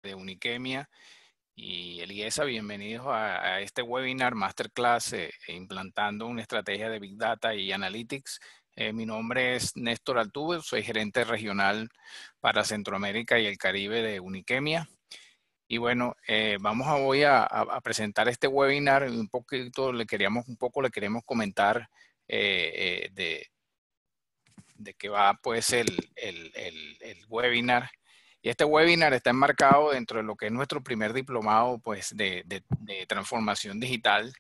de Uniquemia y Eliesa, bienvenidos a este webinar Masterclass implantando una estrategia de Big Data y Analytics. Mi nombre es Néstor Altuve, soy gerente regional para Centroamérica y el Caribe de Uniquemia. Y bueno, vamos hoy a presentar este webinar. Un poquito le queríamos comentar de qué va pues el webinar. Y este webinar está enmarcado dentro de lo que es nuestro primer diplomado pues, de transformación digital,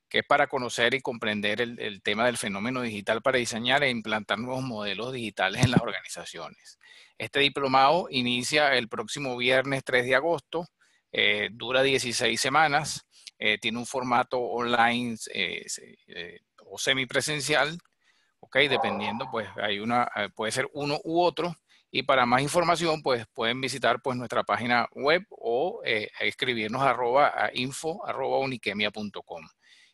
que es para conocer y comprender el tema del fenómeno digital para diseñar e implantar nuevos modelos digitales en las organizaciones. Este diplomado inicia el próximo viernes 3 de agosto, dura 16 semanas, tiene un formato online o semipresencial, ¿ok? Dependiendo, pues puede ser uno u otro. Y para más información, pues pueden visitar pues, nuestra página web o escribirnos a info@uniquemia.com.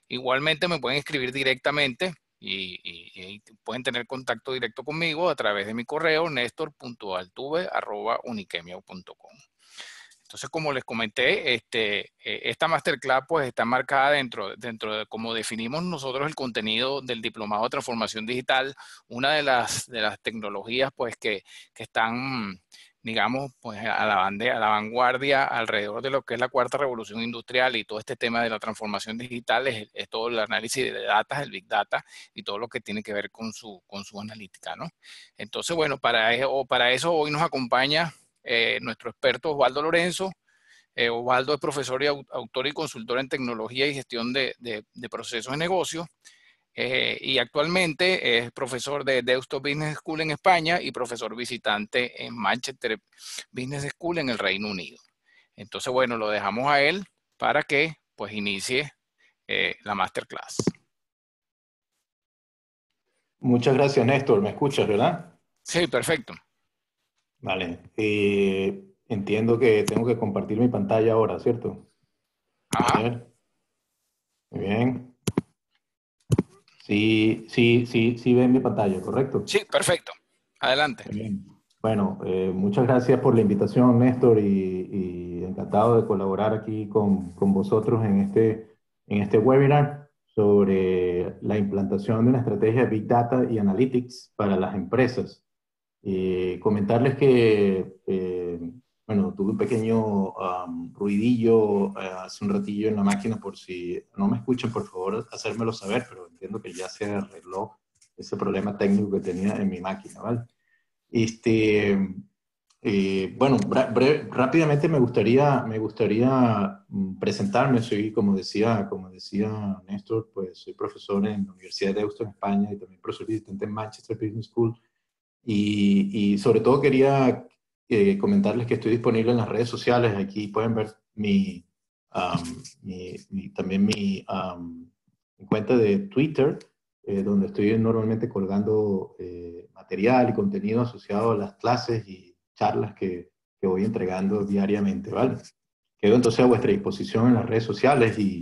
Igualmente me pueden escribir directamente y pueden tener contacto directo conmigo a través de mi correo nestor.altuve@uniquemia.com. Entonces, como les comenté, esta masterclass pues está marcada dentro de cómo definimos nosotros el contenido del Diplomado de Transformación Digital. Una de las tecnologías pues que están, digamos, pues a la vanguardia alrededor de lo que es la cuarta revolución industrial y todo este tema de la transformación digital es todo el análisis de datos, el Big Data y todo lo que tiene que ver con su analítica, ¿no? Entonces, bueno, para eso hoy nos acompaña nuestro experto Osvaldo Lorenzo. Osvaldo es profesor y autor y consultor en tecnología y gestión de procesos de negocio. Y actualmente es profesor de Deusto Business School en España y profesor visitante en Manchester Business School en el Reino Unido. Entonces, bueno, lo dejamos a él para que pues inicie la masterclass. Muchas gracias, Néstor. ¿Me escuchas, verdad? Sí, perfecto. Vale. Entiendo que tengo que compartir mi pantalla ahora, ¿cierto? Ajá. A ver. Muy bien. Sí ven mi pantalla, ¿correcto? Sí, perfecto. Adelante. Muy bien. Bueno, muchas gracias por la invitación, Néstor, y encantado de colaborar aquí con vosotros en este webinar sobre la implantación de una estrategia de Big Data y Analytics para las empresas. Comentarles que, bueno, tuve un pequeño ruidillo hace un ratillo en la máquina, por si no me escuchan, por favor, hacérmelo saber, pero entiendo que ya se arregló ese problema técnico que tenía en mi máquina, ¿vale? Bueno, rápidamente me gustaría presentarme. Soy, como decía Néstor, pues soy profesor en la Universidad de Deusto en España y también profesor visitante en Manchester Business School. Y sobre todo quería comentarles que estoy disponible en las redes sociales. Aquí pueden ver también mi cuenta de Twitter, donde estoy normalmente colgando material y contenido asociado a las clases y charlas que voy entregando diariamente, ¿vale? Quedo entonces a vuestra disposición en las redes sociales y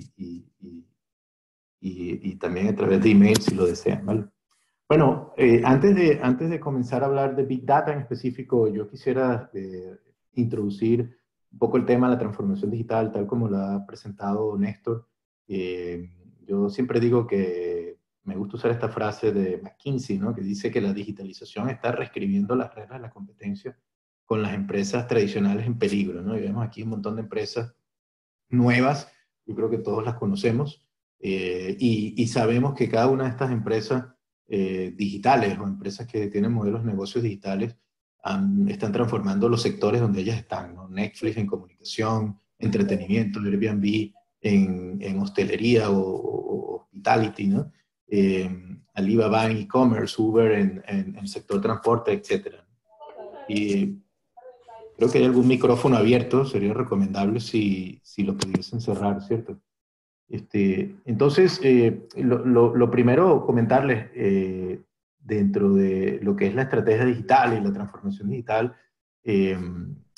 también a través de email si lo desean, ¿vale? Bueno, antes de comenzar a hablar de Big Data en específico, yo quisiera introducir un poco el tema de la transformación digital, tal como lo ha presentado Néstor. Yo siempre digo que me gusta usar esta frase de McKinsey, ¿no? Que dice que la digitalización está reescribiendo las reglas de la competencia con las empresas tradicionales en peligro, ¿no? Y vemos aquí un montón de empresas nuevas, yo creo que todos las conocemos, y sabemos que cada una de estas empresas digitales o empresas que tienen modelos de negocios digitales están transformando los sectores donde ellas están, ¿no? Netflix en comunicación, entretenimiento, Airbnb en hostelería o hospitality, ¿no? Alibaba en e-commerce, Uber en el sector transporte, etc. Y creo que hay algún micrófono abierto, sería recomendable si lo pudiesen cerrar, ¿cierto? Entonces, lo primero, comentarles, dentro de lo que es la estrategia digital y la transformación digital, eh,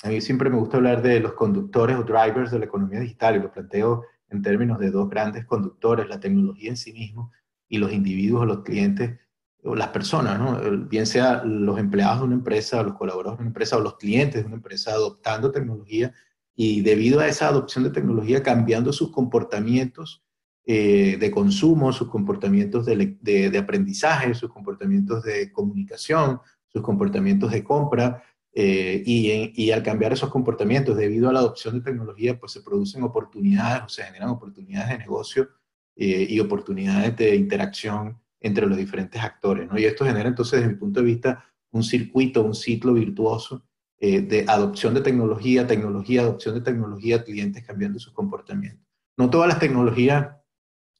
a mí siempre me gusta hablar de los conductores o drivers de la economía digital, y lo planteo en términos de dos grandes conductores: la tecnología en sí mismo y los individuos o los clientes o las personas, ¿no? Bien sea los empleados de una empresa, o los colaboradores de una empresa, o los clientes de una empresa adoptando tecnología y debido a esa adopción de tecnología cambiando sus comportamientos de consumo, sus comportamientos de aprendizaje, sus comportamientos de comunicación, sus comportamientos de compra, y al cambiar esos comportamientos debido a la adopción de tecnología, pues se producen oportunidades o se generan oportunidades de negocio y oportunidades de interacción entre los diferentes actores, ¿no? Y esto genera entonces, desde mi punto de vista, un circuito, un ciclo virtuoso de adopción de tecnología, tecnología, adopción de tecnología, clientes cambiando sus comportamientos. No todas las tecnologías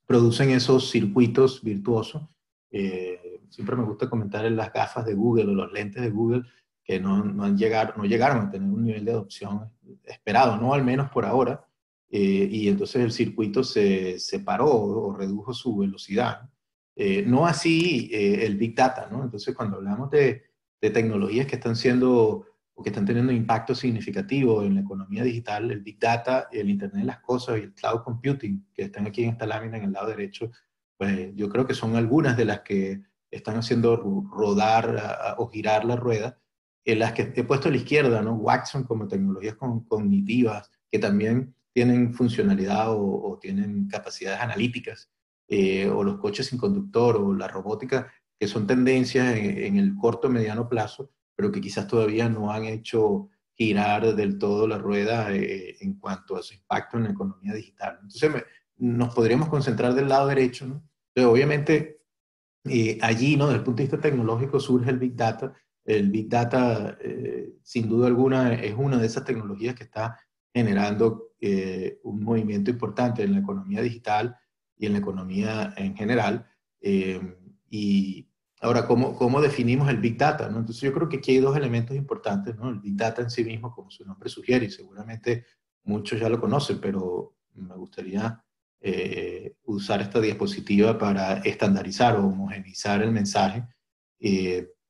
producen esos circuitos virtuosos. Siempre me gusta comentar en las gafas de Google o los lentes de Google que no llegaron a tener un nivel de adopción esperado, no al menos por ahora, y entonces el circuito se paró o redujo su velocidad. No así el Big Data, ¿no? Entonces cuando hablamos de tecnologías que están siendo o que están teniendo impacto significativo en la economía digital, el Big Data, el Internet de las Cosas y el Cloud Computing, que están aquí en esta lámina en el lado derecho, pues yo creo que son algunas de las que están haciendo rodar o girar la rueda. En las que he puesto a la izquierda, ¿no? Watson como tecnologías cognitivas, que también tienen funcionalidad o tienen capacidades analíticas, o los coches sin conductor o la robótica, que son tendencias en el corto o mediano plazo, pero que quizás todavía no han hecho girar del todo la rueda en cuanto a su impacto en la economía digital. Entonces, nos podríamos concentrar del lado derecho, ¿no? Entonces, obviamente, allí, ¿no? Desde el punto de vista tecnológico surge el Big Data. El Big Data, sin duda alguna, es una de esas tecnologías que está generando un movimiento importante en la economía digital y en la economía en general. Y ahora, ¿cómo definimos el Big Data, ¿no? Entonces yo creo que aquí hay dos elementos importantes, ¿no? El Big Data en sí mismo, como su nombre sugiere, y seguramente muchos ya lo conocen, pero me gustaría usar esta diapositiva para estandarizar o homogeneizar el mensaje.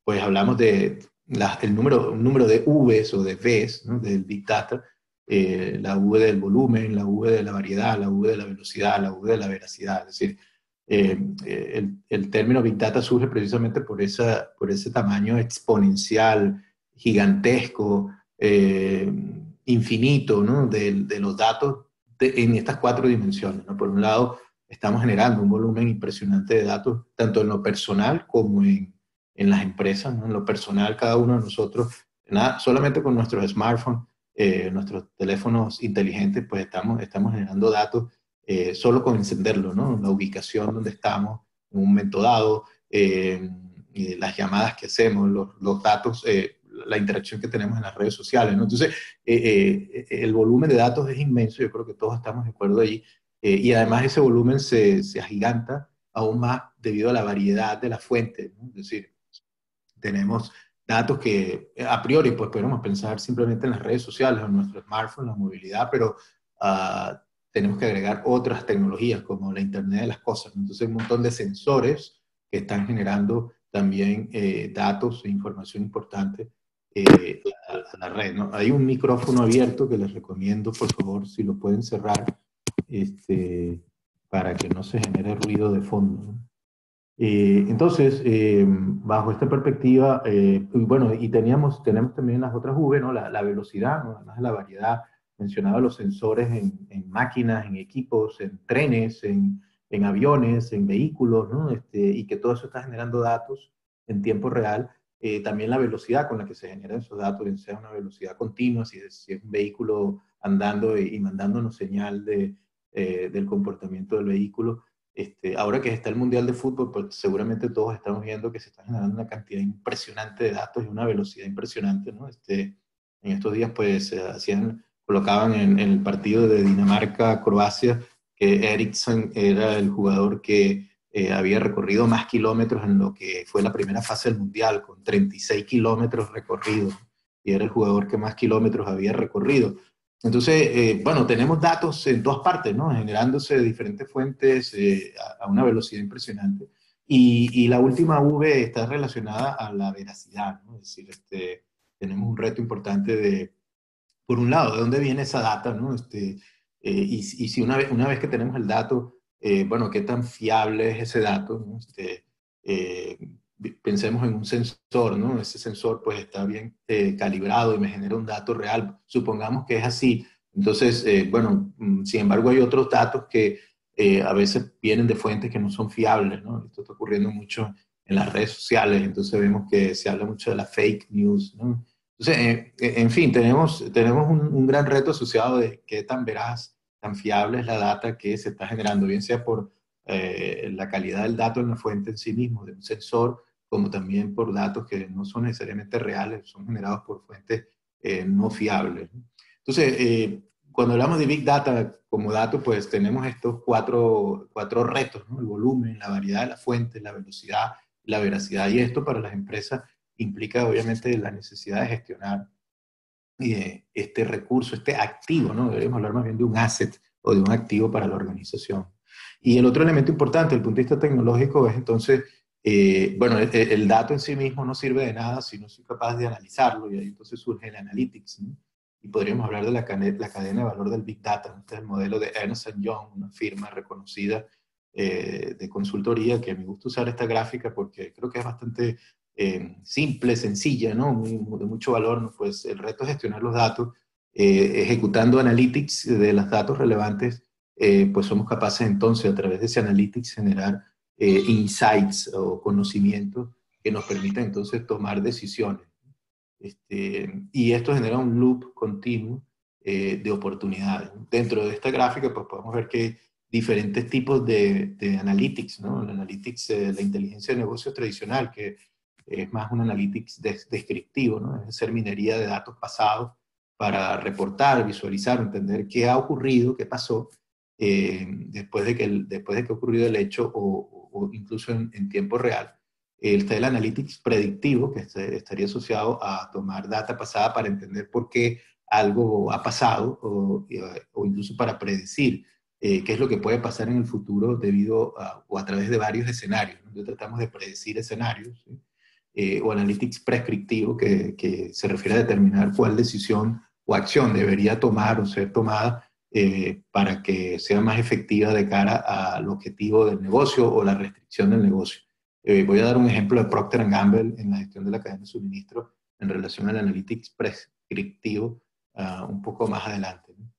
Pues hablamos de un número de Vs o de Vs, ¿no? Del Big Data, la V del volumen, la V de la variedad, la V de la velocidad, la V de la veracidad. Es decir, el término Big Data surge precisamente por ese tamaño exponencial, gigantesco, infinito, ¿no? De los datos en estas cuatro dimensiones, ¿no? Por un lado, estamos generando un volumen impresionante de datos, tanto en lo personal como en las empresas, ¿no? En lo personal, cada uno de nosotros, solamente con nuestros smartphones, nuestros teléfonos inteligentes, pues estamos generando datos solo con encenderlo, ¿no? La ubicación donde estamos en un momento dado, las llamadas que hacemos, los datos, la interacción que tenemos en las redes sociales, ¿no? Entonces, el volumen de datos es inmenso, yo creo que todos estamos de acuerdo allí, y además ese volumen se agiganta aún más debido a la variedad de las fuentes, ¿no? Es decir, tenemos datos que a priori pues podemos pensar simplemente en las redes sociales, en nuestro smartphone, la movilidad, pero tenemos que agregar otras tecnologías como la Internet de las Cosas. Entonces, un montón de sensores que están generando también datos e información importante a la red, ¿no? Hay un micrófono abierto que les recomiendo, por favor, si lo pueden cerrar, para que no se genere ruido de fondo, ¿no? Entonces, bajo esta perspectiva, y bueno, y tenemos también las otras V, ¿no? La velocidad, ¿no? Además de la variedad, mencionaba los sensores en máquinas, en equipos, en trenes, en aviones, en vehículos, ¿no? Y que todo eso está generando datos en tiempo real. También la velocidad con la que se generan esos datos, bien sea una velocidad continua, si es un vehículo andando y mandándonos señal del comportamiento del vehículo. Ahora que está el Mundial de Fútbol, pues seguramente todos estamos viendo que se está generando una cantidad impresionante de datos y una velocidad impresionante, ¿no? En estos días, pues, colocaban en el partido de Dinamarca-Croacia que Eriksen era el jugador que había recorrido más kilómetros en lo que fue la primera fase del Mundial, con 36 kilómetros recorridos, y era el jugador que más kilómetros había recorrido. Entonces, bueno, tenemos datos en todas partes, ¿no? Generándose de diferentes fuentes a una velocidad impresionante. Y la última V está relacionada a la veracidad, ¿no? Es decir, tenemos un reto importante por un lado, ¿de dónde viene esa data, ¿no? Y si una vez que tenemos el dato, bueno, ¿qué tan fiable es ese dato, ¿no? Eh, Pensemos en un sensor, ¿no? Ese sensor pues está bien calibrado y me genera un dato real. Supongamos que es así, Entonces, bueno, sin embargo, hay otros datos que a veces vienen de fuentes que no son fiables, ¿no? Esto está ocurriendo mucho en las redes sociales, entonces vemos que se habla mucho de la fake news, ¿no? Entonces, en fin, tenemos un gran reto asociado de qué tan veraz, tan fiable es la data que se está generando, bien sea por la calidad del dato en la fuente en sí mismo, de un sensor, como también por datos que no son necesariamente reales, son generados por fuentes no fiables, ¿no? Entonces, cuando hablamos de Big Data como dato, pues tenemos estos cuatro retos, ¿no? El volumen, la variedad de las fuentes, la velocidad, la veracidad. Y esto para las empresas implica obviamente la necesidad de gestionar este recurso, este activo, ¿no? Deberíamos hablar más bien de un asset o de un activo para la organización. Y el otro elemento importante desde el punto de vista tecnológico es entonces, bueno, el dato en sí mismo no sirve de nada si no soy capaz de analizarlo, y ahí entonces surge el analytics, ¿no? Y podríamos hablar de la cadena de valor del Big Data. Este es el modelo de Ernst Young, una firma reconocida de consultoría, que me gusta usar esta gráfica porque creo que es bastante simple, sencilla, ¿no? De mucho valor, ¿no? Pues el reto es gestionar los datos, ejecutando analytics de los datos relevantes, pues somos capaces entonces a través de ese analytics generar insights o conocimientos que nos permitan entonces tomar decisiones. Y esto genera un loop continuo de oportunidades. Dentro de esta gráfica pues podemos ver que diferentes tipos de analytics, ¿no? El analytics, la inteligencia de negocios tradicional, que es más un analytics descriptivo, ¿no? Es hacer minería de datos pasados para reportar, visualizar, entender qué ha ocurrido, qué pasó después de que ha ocurrido el hecho o incluso en tiempo real. Está el analytics predictivo, que estaría asociado a tomar data pasada para entender por qué algo ha pasado o incluso para predecir qué es lo que puede pasar en el futuro debido o a través de varios escenarios, ¿no? Entonces tratamos de predecir escenarios, ¿sí? O analytics prescriptivo, que se refiere a determinar cuál decisión o acción debería tomar o ser tomada para que sea más efectiva de cara al objetivo del negocio o la restricción del negocio. Voy a dar un ejemplo de Procter Gamble en la gestión de la cadena de suministro en relación al analytics prescriptivo un poco más adelante, ¿no?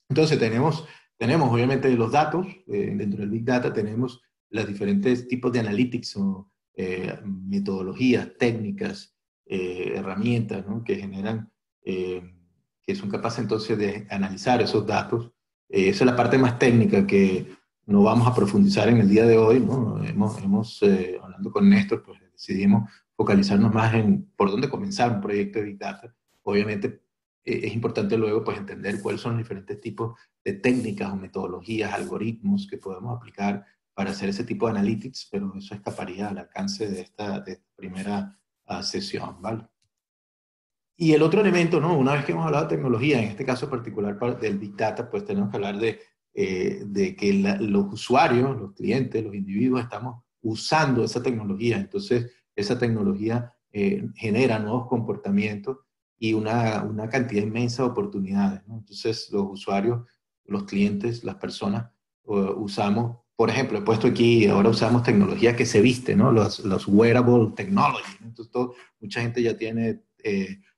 Entonces tenemos obviamente los datos, dentro del Big Data tenemos los diferentes tipos de analytics o metodologías, técnicas, herramientas, ¿no? Que generan, que son capaces entonces de analizar esos datos. Esa es la parte más técnica que no vamos a profundizar en el día de hoy, ¿no? Hablando con Néstor, pues decidimos focalizarnos más en por dónde comenzar un proyecto de Big Data. Obviamente es importante luego pues entender cuáles son los diferentes tipos de técnicas o metodologías, algoritmos que podemos aplicar para hacer ese tipo de analytics, pero eso escaparía al alcance de esta primera sesión, ¿vale? Y el otro elemento, ¿no? Una vez que hemos hablado de tecnología, en este caso particular del Big Data, pues tenemos que hablar de que los usuarios, los clientes, los individuos estamos usando esa tecnología. Entonces, esa tecnología genera nuevos comportamientos y una cantidad inmensa de oportunidades, ¿no? Entonces, los usuarios, los clientes, las personas, usamos, por ejemplo, he puesto aquí, ahora usamos tecnología que se viste, ¿no? Los wearable technology, ¿no? Entonces, mucha gente ya tiene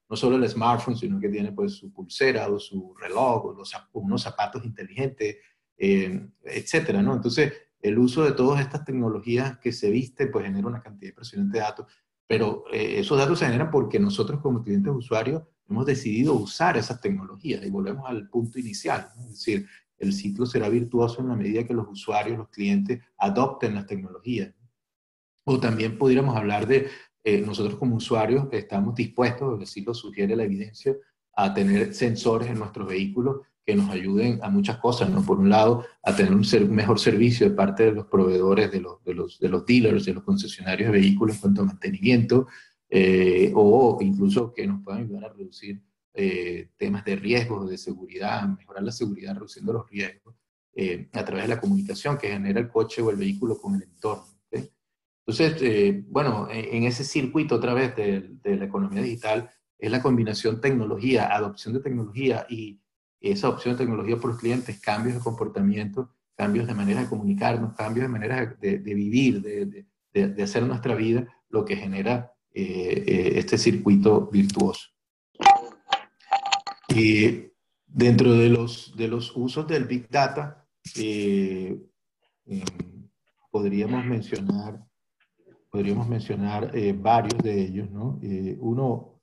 no solo el smartphone, sino que tiene pues su pulsera o su reloj o unos zapatos inteligentes, etcétera, ¿no? Entonces, el uso de todas estas tecnologías que se viste, pues genera una cantidad impresionante de datos, pero esos datos se generan porque nosotros como clientes usuarios hemos decidido usar esas tecnologías y volvemos al punto inicial, ¿no? Es decir, el ciclo será virtuoso en la medida que los usuarios, los clientes, adopten las tecnologías. O también pudiéramos hablar de nosotros como usuarios estamos dispuestos, así lo sugiere la evidencia, a tener sensores en nuestros vehículos que nos ayuden a muchas cosas, ¿no? Por un lado, a tener un mejor servicio de parte de los proveedores, de los dealers, de los concesionarios de vehículos en cuanto a mantenimiento, o incluso que nos puedan ayudar a reducir temas de riesgos, de seguridad, mejorar la seguridad reduciendo los riesgos a través de la comunicación que genera el coche o el vehículo con el entorno. ¿Okay? Entonces, bueno, en ese circuito otra vez de la economía digital es la combinación tecnología, adopción de tecnología y esa opción de tecnología por los clientes, cambios de comportamiento, cambios de manera de comunicarnos, cambios de manera de vivir, de hacer nuestra vida, lo que genera este circuito virtuoso. Y Dentro de los usos del Big Data, eh, eh, podríamos mencionar, varios de ellos, ¿no? Uno,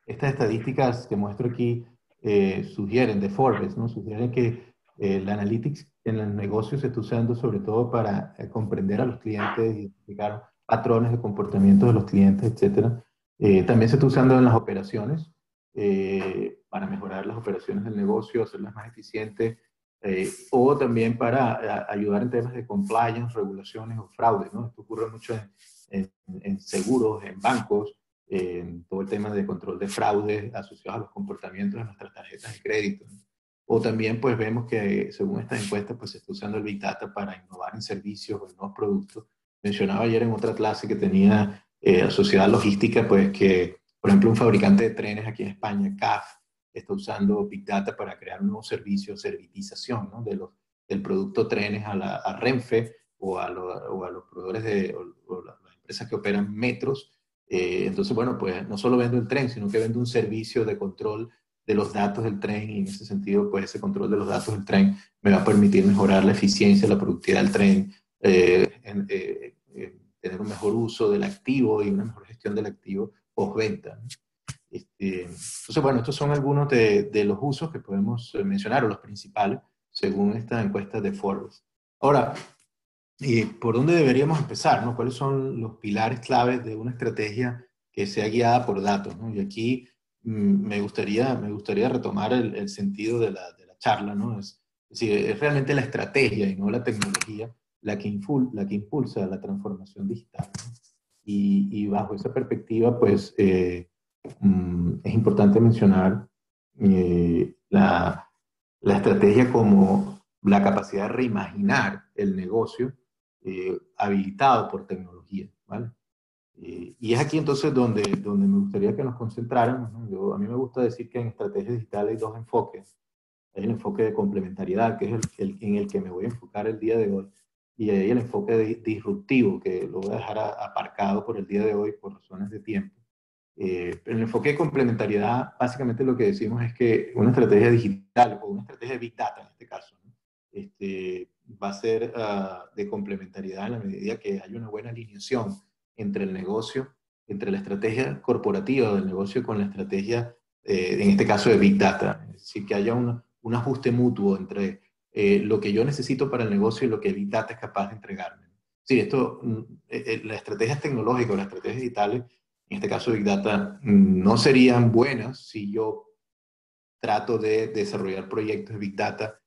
estas estadísticas que muestro aquí sugieren, de Forbes, ¿no? Sugieren que la analytics en los negocios se está usando sobre todo para comprender a los clientes, identificar patrones de comportamiento de los clientes, etcétera. También se está usando en las operaciones para mejorar las operaciones del negocio, hacerlas más eficientes, o también para ayudar en temas de compliance, regulaciones o fraude, ¿no? Esto ocurre mucho en seguros, en bancos, en todo el tema de control de fraude asociados a los comportamientos de nuestras tarjetas de crédito. O también pues vemos que según esta encuesta pues se está usando el Big Data para innovar en servicios o en nuevos productos. Mencionaba ayer en otra clase que tenía asociada a logística pues que por ejemplo un fabricante de trenes aquí en España, CAF, está usando Big Data para crear un nuevo servicio, servitización, ¿no? Del producto trenes a Renfe o a los proveedores o las empresas que operan metros. Entonces, bueno, pues no solo vendo el tren, sino que vendo un servicio de control de los datos del tren y en ese sentido, pues ese control de los datos del tren me va a permitir mejorar la eficiencia, la productividad del tren, tener un mejor uso del activo y una mejor gestión del activo postventa. Entonces, bueno, estos son algunos de los usos que podemos mencionar, o los principales, según esta encuesta de Forbes. Ahora, ¿y por dónde deberíamos empezar, ¿no? ¿Cuáles son los pilares claves de una estrategia que sea guiada por datos, ¿no? Y aquí me gustaría retomar el sentido de la charla, ¿no? Es decir, es realmente la estrategia y no la tecnología la que impulsa la transformación digital, ¿no? Y bajo esa perspectiva, pues, es importante mencionar la estrategia como la capacidad de reimaginar el negocio habilitado por tecnología, ¿vale? Y es aquí entonces donde me gustaría que nos concentráramos, ¿no? A mí me gusta decir que en estrategias digitales hay dos enfoques. Hay el enfoque de complementariedad, que es en el que me voy a enfocar el día de hoy, y hay el enfoque disruptivo, que lo voy a dejar aparcado por el día de hoy por razones de tiempo. Pero el enfoque de complementariedad, básicamente lo que decimos es que una estrategia digital o una estrategia de Big Data en este caso, ¿no? Va a ser de complementariedad en la medida que haya una buena alineación entre el negocio, entre la estrategia corporativa del negocio con la estrategia, en este caso de Big Data. Es decir, que haya un ajuste mutuo entre lo que yo necesito para el negocio y lo que Big Data es capaz de entregarme. Sí, esto, las estrategias tecnológicas, las estrategias digitales, en este caso Big Data, no serían buenas si yo trato de desarrollar proyectos de Big Data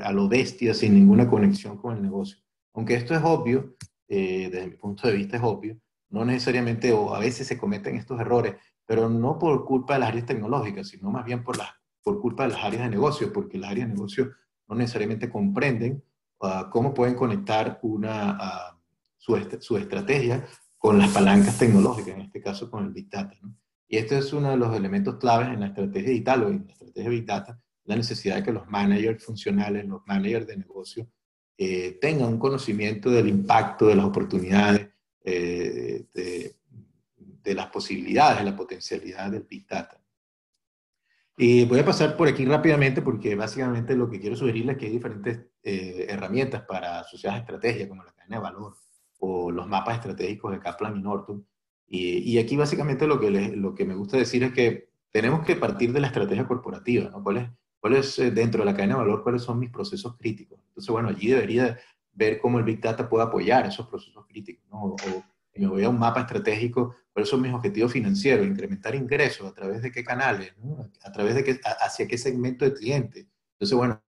a lo bestia, sin ninguna conexión con el negocio. Aunque esto es obvio, desde mi punto de vista es obvio, no necesariamente, o a veces se cometen estos errores, pero no por culpa de las áreas tecnológicas, sino más bien por culpa de las áreas de negocio, porque las áreas de negocio no necesariamente comprenden cómo pueden conectar su estrategia con las palancas tecnológicas, en este caso con el Big Data, ¿no? Y este es uno de los elementos claves en la estrategia digital o en la estrategia Big Data, la necesidad de que los managers funcionales, los managers de negocio, tengan un conocimiento del impacto, de las oportunidades, de las posibilidades, de la potencialidad del Big Data. Y voy a pasar por aquí rápidamente porque básicamente lo que quiero sugerirles es que hay diferentes herramientas para asociar estrategias como la cadena de valor o los mapas estratégicos de Kaplan y Norton. Y aquí básicamente lo que me gusta decir es que tenemos que partir de la estrategia corporativa, ¿no? ¿Cuál es dentro de la cadena de valor, cuáles son mis procesos críticos? Entonces, bueno, allí debería ver cómo el Big Data puede apoyar esos procesos críticos, ¿no? O me voy a un mapa estratégico, cuáles son mis objetivos financieros, incrementar ingresos, a través de qué canales, ¿no? A través de qué, hacia qué segmento de cliente. Entonces, bueno,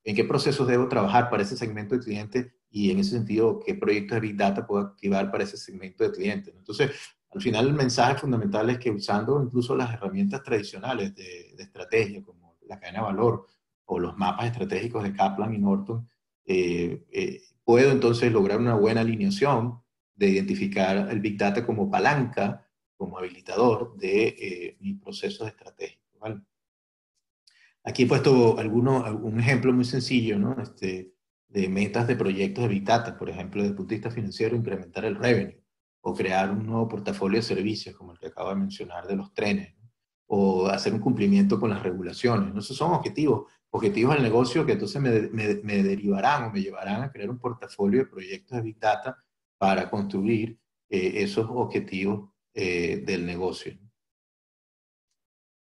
en qué procesos debo trabajar para ese segmento de cliente y en ese sentido, qué proyectos de Big Data puedo activar para ese segmento de cliente. Entonces, al final el mensaje fundamental es que usando incluso las herramientas tradicionales de estrategia, como la cadena de valor o los mapas estratégicos de Kaplan y Norton, puedo entonces lograr una buena alineación de identificar el Big Data como palanca, como habilitador de mis procesos estratégicos, ¿vale? Aquí he puesto un ejemplo muy sencillo, ¿no? De metas de proyectos de Big Data, por ejemplo, desde el punto de vista financiero, incrementar el revenue o crear un nuevo portafolio de servicios, como el que acabo de mencionar de los trenes, ¿no? o hacer un cumplimiento con las regulaciones, ¿no? Esos son objetivos del negocio que entonces me derivarán o me llevarán a crear un portafolio de proyectos de Big Data para construir esos objetivos del negocio.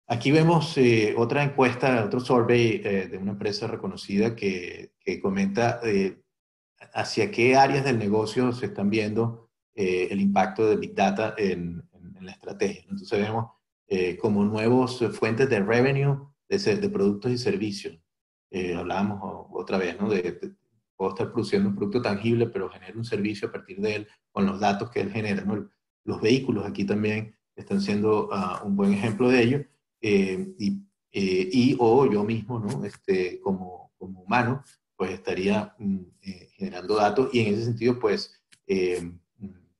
Aquí vemos otra encuesta, otro survey de una empresa reconocida que comenta hacia qué áreas del negocio se están viendo el impacto de Big Data en la estrategia. Entonces vemos como nuevos fuentes de revenue de productos y servicios. Hablábamos otra vez, ¿no? Puedo estar produciendo un producto tangible, pero genera un servicio a partir de él con los datos que él genera, ¿no? Los vehículos aquí también están siendo un buen ejemplo de ello. O yo mismo, ¿no? Como humano, pues estaría generando datos y en ese sentido, pues,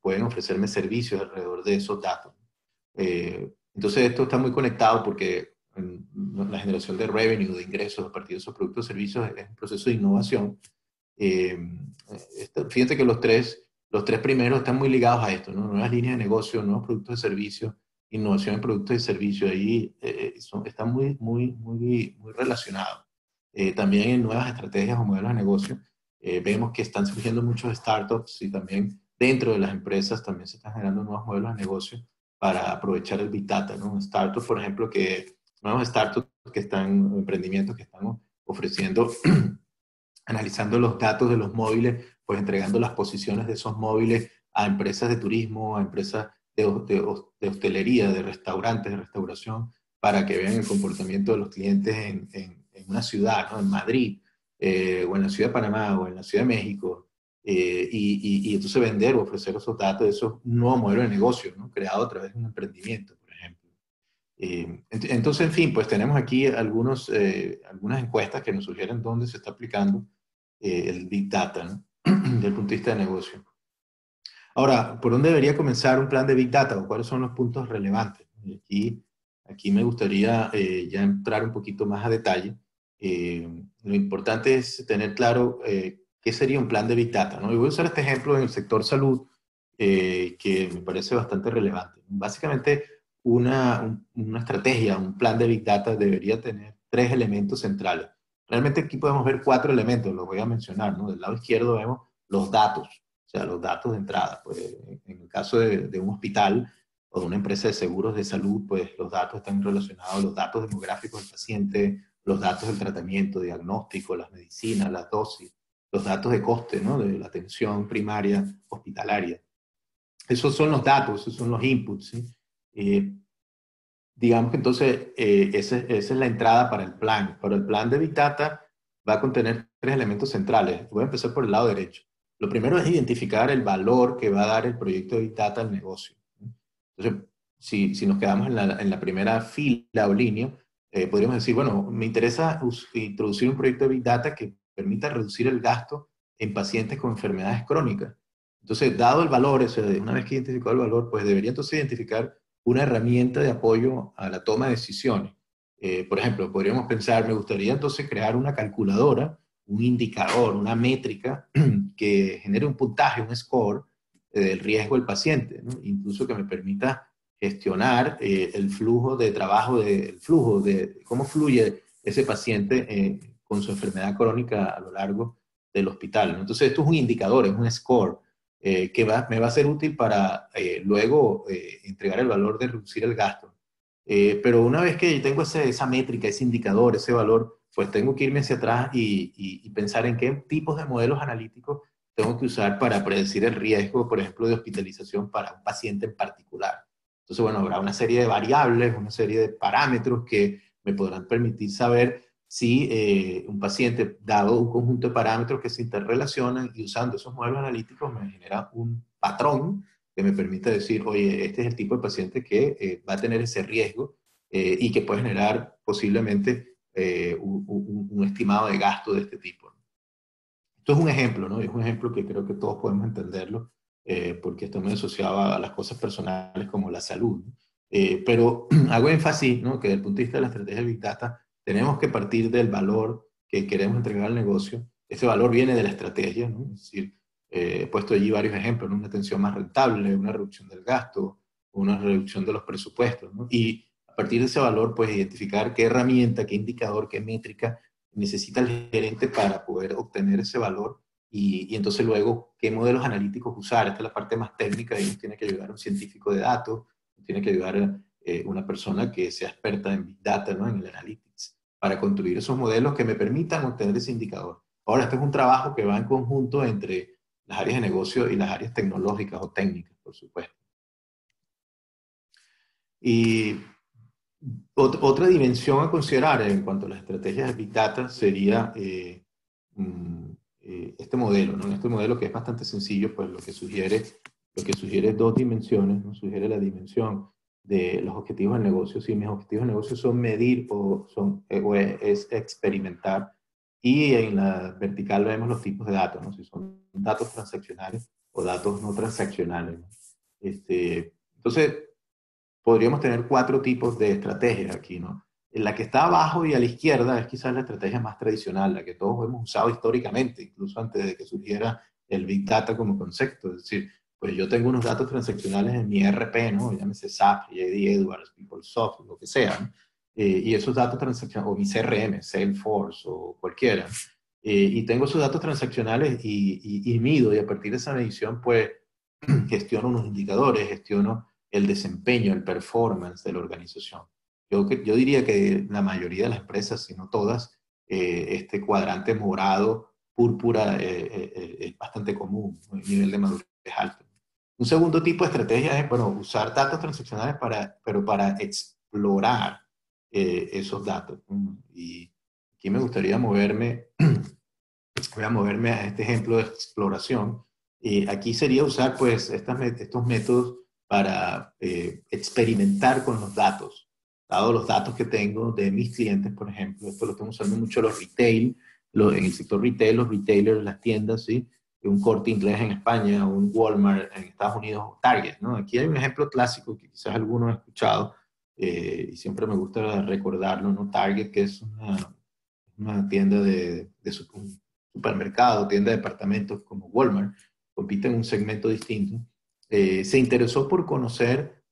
pueden ofrecerme servicios alrededor de esos datos. Entonces, esto está muy conectado porque la generación de revenue, de ingresos a partir de esos productos y servicios es un proceso de innovación. Fíjate que los tres primeros están muy ligados a esto, ¿no? Nuevas líneas de negocio, nuevos productos y servicios, innovación en productos y servicios, ahí están muy relacionados. También en nuevas estrategias o modelos de negocio, vemos que están surgiendo muchos startups y también dentro de las empresas también se están generando nuevos modelos de negocio para aprovechar el Big Data, ¿no? Startups, por ejemplo, nuevos startups que están, emprendimientos que están ofreciendo, analizando los datos de los móviles, pues entregando las posiciones de esos móviles a empresas de turismo, a empresas de hostelería, de restaurantes, de restauración, para que vean el comportamiento de los clientes en una ciudad, ¿no? En Madrid, o en la ciudad de Panamá, o en la ciudad de México, y entonces vender o ofrecer esos datos, eso es un nuevo modelo de negocio, ¿no? Creado a través de un emprendimiento, por ejemplo. Entonces, en fin, pues tenemos aquí algunas encuestas que nos sugieren dónde se está aplicando el Big Data, ¿no? Desde el punto de vista de negocio. Ahora, ¿por dónde debería comenzar un plan de Big Data o cuáles son los puntos relevantes? Y aquí me gustaría ya entrar un poquito más a detalle. Lo importante es tener claro qué sería un plan de Big Data, ¿no? Y voy a usar este ejemplo en el sector salud que me parece bastante relevante. Básicamente, una estrategia, un plan de Big Data debería tener tres elementos centrales. Realmente aquí podemos ver cuatro elementos, los voy a mencionar, ¿no? Del lado izquierdo vemos los datos, o sea, los datos de entrada. Pues, en el caso de un hospital o de una empresa de seguros de salud, pues los datos están relacionados a los datos demográficos del paciente, los datos del tratamiento, diagnóstico, las medicinas, las dosis, los datos de coste, ¿no? De la atención primaria hospitalaria. Esos son los datos, esos son los inputs, ¿sí? Digamos que entonces esa es la entrada para el plan. Para el plan de Big Data va a contener tres elementos centrales. Voy a empezar por el lado derecho. Lo primero es identificar el valor que va a dar el proyecto de Big Data al negocio. Entonces, si nos quedamos en la primera fila o línea, podríamos decir, bueno, me interesa introducir un proyecto de Big Data que permita reducir el gasto en pacientes con enfermedades crónicas. Entonces, dado el valor, una vez que he identificado el valor, pues debería entonces identificar una herramienta de apoyo a la toma de decisiones. Por ejemplo, podríamos pensar, me gustaría entonces crear una calculadora, un indicador, una métrica que genere un puntaje, un score del riesgo del paciente, ¿no? Incluso que me permita gestionar el flujo de trabajo, el flujo de cómo fluye ese paciente con su enfermedad crónica a lo largo del hospital, ¿no? Entonces, esto es un indicador, es un score que me va a ser útil para luego entregar el valor de reducir el gasto. Pero una vez que tengo esa métrica, ese indicador, ese valor, pues tengo que irme hacia atrás y pensar en qué tipos de modelos analíticos tengo que usar para predecir el riesgo, por ejemplo, de hospitalización para un paciente en particular. Entonces, bueno, habrá una serie de variables, una serie de parámetros que me podrán permitir saber si un paciente, dado un conjunto de parámetros que se interrelacionan y usando esos modelos analíticos, me genera un patrón que me permite decir, oye, este es el tipo de paciente que va a tener ese riesgo y que puede generar posiblemente un estimado de gasto de este tipo. Esto es un ejemplo, ¿no? Es un ejemplo que creo que todos podemos entenderlo porque está muy asociado a las cosas personales como la salud, ¿no? Pero hago énfasis, ¿no? Que desde el punto de vista de la estrategia de Big Data tenemos que partir del valor que queremos entregar al negocio. Ese valor viene de la estrategia, ¿no? Es decir, he puesto allí varios ejemplos, ¿no? Una atención más rentable, una reducción del gasto, una reducción de los presupuestos, ¿no? Y partir de ese valor, pues identificar qué herramienta, qué indicador, qué métrica necesita el gerente para poder obtener ese valor y entonces luego qué modelos analíticos usar. Esta es la parte más técnica y nos tiene que ayudar un científico de datos, nos tiene que ayudar una persona que sea experta en Big Data, ¿no? En el Analytics, para construir esos modelos que me permitan obtener ese indicador. Ahora, este es un trabajo que va en conjunto entre las áreas de negocio y las áreas tecnológicas o técnicas, por supuesto. Y otra dimensión a considerar en cuanto a las estrategias de Big Data sería este modelo, ¿no? Este modelo que es bastante sencillo, pues lo que sugiere dos dimensiones, ¿no? Sugiere la dimensión de los objetivos del negocio. Si mis objetivos de negocio son medir o es experimentar, y en la vertical vemos los tipos de datos, ¿no? Si son datos transaccionales o datos no transaccionales, ¿no? Entonces, podríamos tener cuatro tipos de estrategias aquí, ¿no? En la que está abajo y a la izquierda es quizás la estrategia más tradicional, la que todos hemos usado históricamente, incluso antes de que surgiera el Big Data como concepto. Es decir, pues yo tengo unos datos transaccionales en mi ERP, ¿no? Llámese SAP, JD Edwards, PeopleSoft, lo que sea, ¿no? Y esos datos transaccionales, o mi CRM, Salesforce o cualquiera, y tengo esos datos transaccionales y mido, y a partir de esa medición, pues gestiono unos indicadores, gestiono el desempeño, el performance de la organización. Yo diría que la mayoría de las empresas, si no todas, este cuadrante morado, púrpura, es bastante común, ¿no? El nivel de madurez es alto. Un segundo tipo de estrategia es, bueno, usar datos transaccionales pero para explorar esos datos, ¿no? Y aquí me gustaría voy a moverme a este ejemplo de exploración. Aquí sería usar pues estos métodos para experimentar con los datos. Dado los datos que tengo de mis clientes, por ejemplo, esto lo estamos usando mucho los retail, en el sector retail, los retailers, las tiendas, ¿sí? Un Corte Inglés en España, un Walmart en Estados Unidos, Target, ¿no? Aquí hay un ejemplo clásico que quizás algunos han escuchado y siempre me gusta recordarlo, ¿no? Target, que es una tienda de supermercado, tienda de departamentos como Walmart, compite en un segmento distinto, se interesó por conocer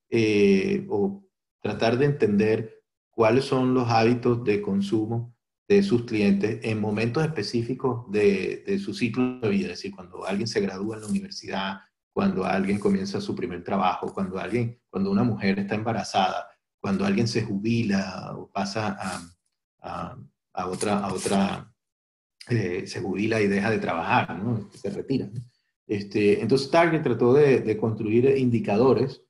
o tratar de entender cuáles son los hábitos de consumo de sus clientes en momentos específicos de su ciclo de vida, es decir, cuando alguien se gradúa en la universidad, cuando alguien comienza su primer trabajo, cuando una mujer está embarazada, cuando alguien se jubila o pasa a otra se jubila y deja de trabajar, ¿no? Se retira, ¿no? Entonces Target trató de construir indicadores,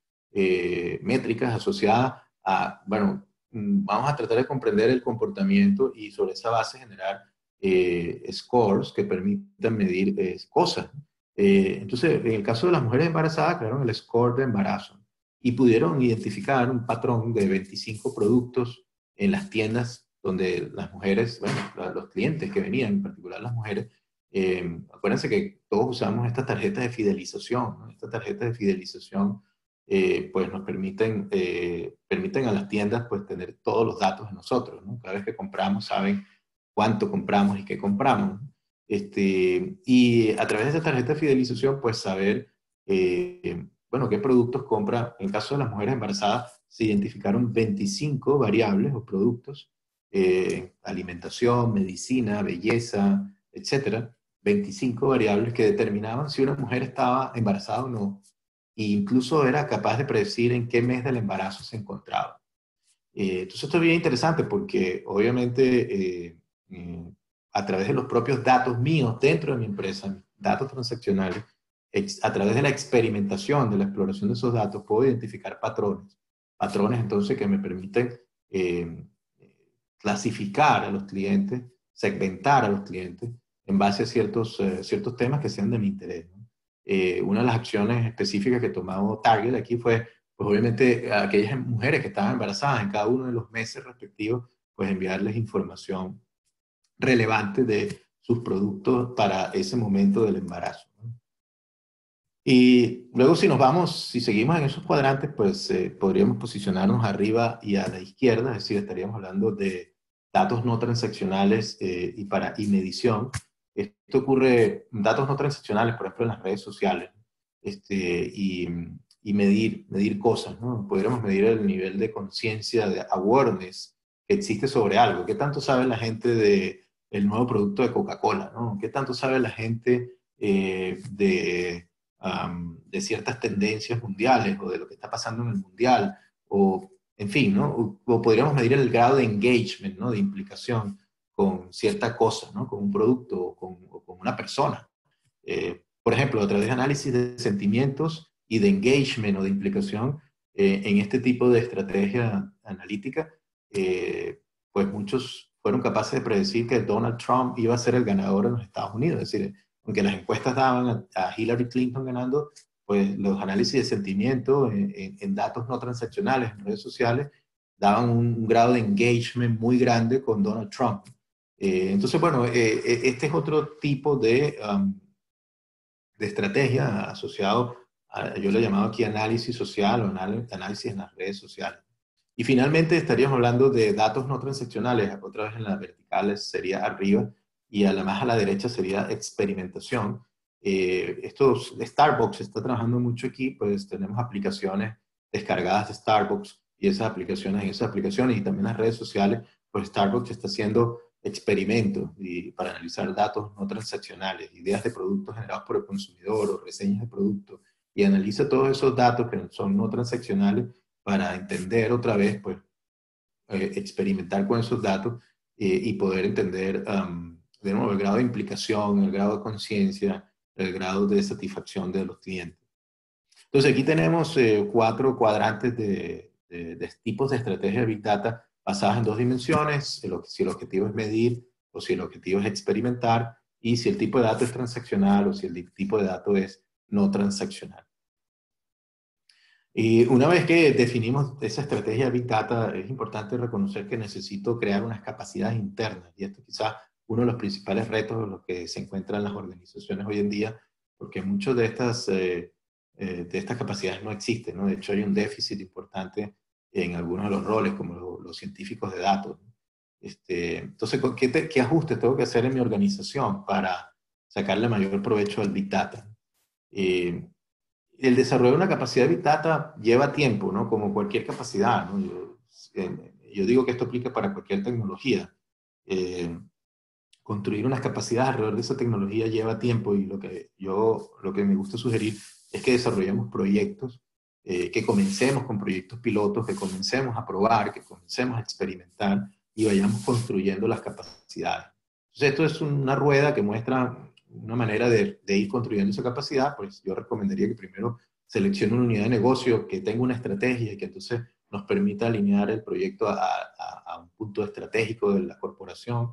métricas asociadas a, bueno, vamos a tratar de comprender el comportamiento y sobre esa base generar scores que permitan medir cosas. Entonces, en el caso de las mujeres embarazadas, crearon el score de embarazo y pudieron identificar un patrón de 25 productos en las tiendas donde las mujeres, bueno, los clientes que venían, en particular las mujeres, acuérdense que todos usamos estas tarjetas de fidelización, ¿no? Estas tarjetas de fidelización pues nos permiten a las tiendas pues tener todos los datos de nosotros, ¿no? Cada vez que compramos saben cuánto compramos y qué compramos, ¿no? Y a través de esta tarjeta de fidelización pues saber, bueno, qué productos compra. En el caso de las mujeres embarazadas se identificaron 25 variables o productos, alimentación, medicina, belleza, etcétera, 25 variables que determinaban si una mujer estaba embarazada o no, e incluso era capaz de predecir en qué mes del embarazo se encontraba. Entonces esto es bien interesante porque obviamente a través de los propios datos míos dentro de mi empresa, datos transaccionales, a través de la experimentación, de la exploración de esos datos, puedo identificar patrones. Patrones entonces que me permiten clasificar a los clientes, segmentar a los clientes en base a ciertos temas que sean de mi interés, ¿no? Una de las acciones específicas que tomó Target aquí fue, pues obviamente, a aquellas mujeres que estaban embarazadas en cada uno de los meses respectivos, pues enviarles información relevante de sus productos para ese momento del embarazo, ¿no? Y luego si seguimos en esos cuadrantes, pues podríamos posicionarnos arriba y a la izquierda, es decir, estaríamos hablando de datos no transaccionales y medición. Esto ocurre, datos no transaccionales, por ejemplo, en las redes sociales, este, y, y medir cosas, ¿no? Podríamos medir el nivel de conciencia, de awareness que existe sobre algo. ¿Qué tanto sabe la gente del nuevo producto de Coca-Cola, ¿no? ¿Qué tanto sabe la gente de ciertas tendencias mundiales o de lo que está pasando en el mundial? O, en fin, ¿no? O podríamos medir el grado de engagement, ¿no? De implicación con cierta cosa, ¿no? Con un producto o con una persona. Por ejemplo, a través de análisis de sentimientos y de engagement o de implicación en este tipo de estrategia analítica, pues muchos fueron capaces de predecir que Donald Trump iba a ser el ganador en los Estados Unidos. Es decir, aunque las encuestas daban a Hillary Clinton ganando, pues los análisis de sentimiento en datos no transaccionales, en redes sociales, daban un grado de engagement muy grande con Donald Trump. Entonces, bueno, este es otro tipo de estrategia asociado a, yo le he llamado aquí análisis social o análisis en las redes sociales. Y finalmente estaríamos hablando de datos no transaccionales, otra vez en las verticales sería arriba y a la más a la derecha sería experimentación. Starbucks está trabajando mucho aquí, pues tenemos aplicaciones descargadas de Starbucks y esas aplicaciones y también las redes sociales, pues Starbucks está haciendo experimentos para analizar datos no transaccionales, ideas de productos generados por el consumidor o reseñas de productos, y analiza todos esos datos que son no transaccionales para entender otra vez, pues, experimentar con esos datos y poder entender, de nuevo, el grado de implicación, el grado de conciencia, el grado de satisfacción de los clientes. Entonces, aquí tenemos 4 cuadrantes de tipos de estrategia de Big Data basadas en 2 dimensiones, si el objetivo es medir o si el objetivo es experimentar, y si el tipo de dato es transaccional o si el tipo de dato es no transaccional. Y una vez que definimos esa estrategia de Big Data, es importante reconocer que necesito crear unas capacidades internas. Y esto quizás uno de los principales retos en los que se encuentran las organizaciones hoy en día, porque muchas de estas capacidades no existen, ¿no? De hecho, hay un déficit importante en algunos de los roles, como los científicos de datos, ¿no? Entonces, ¿qué ajustes tengo que hacer en mi organización para sacarle mayor provecho al Big Data? El desarrollo de una capacidad de Big Data lleva tiempo, ¿no? Como cualquier capacidad, ¿no? Yo digo que esto aplica para cualquier tecnología. Eh, Construir unas capacidades alrededor de esa tecnología lleva tiempo y lo que me gusta sugerir es que desarrollemos proyectos, que comencemos con proyectos pilotos, que comencemos a probar, que comencemos a experimentar y vayamos construyendo las capacidades. Entonces, esto es una rueda que muestra una manera de ir construyendo esa capacidad. Pues yo recomendaría que primero seleccione una unidad de negocio que tenga una estrategia y que entonces nos permita alinear el proyecto a un punto estratégico de la corporación.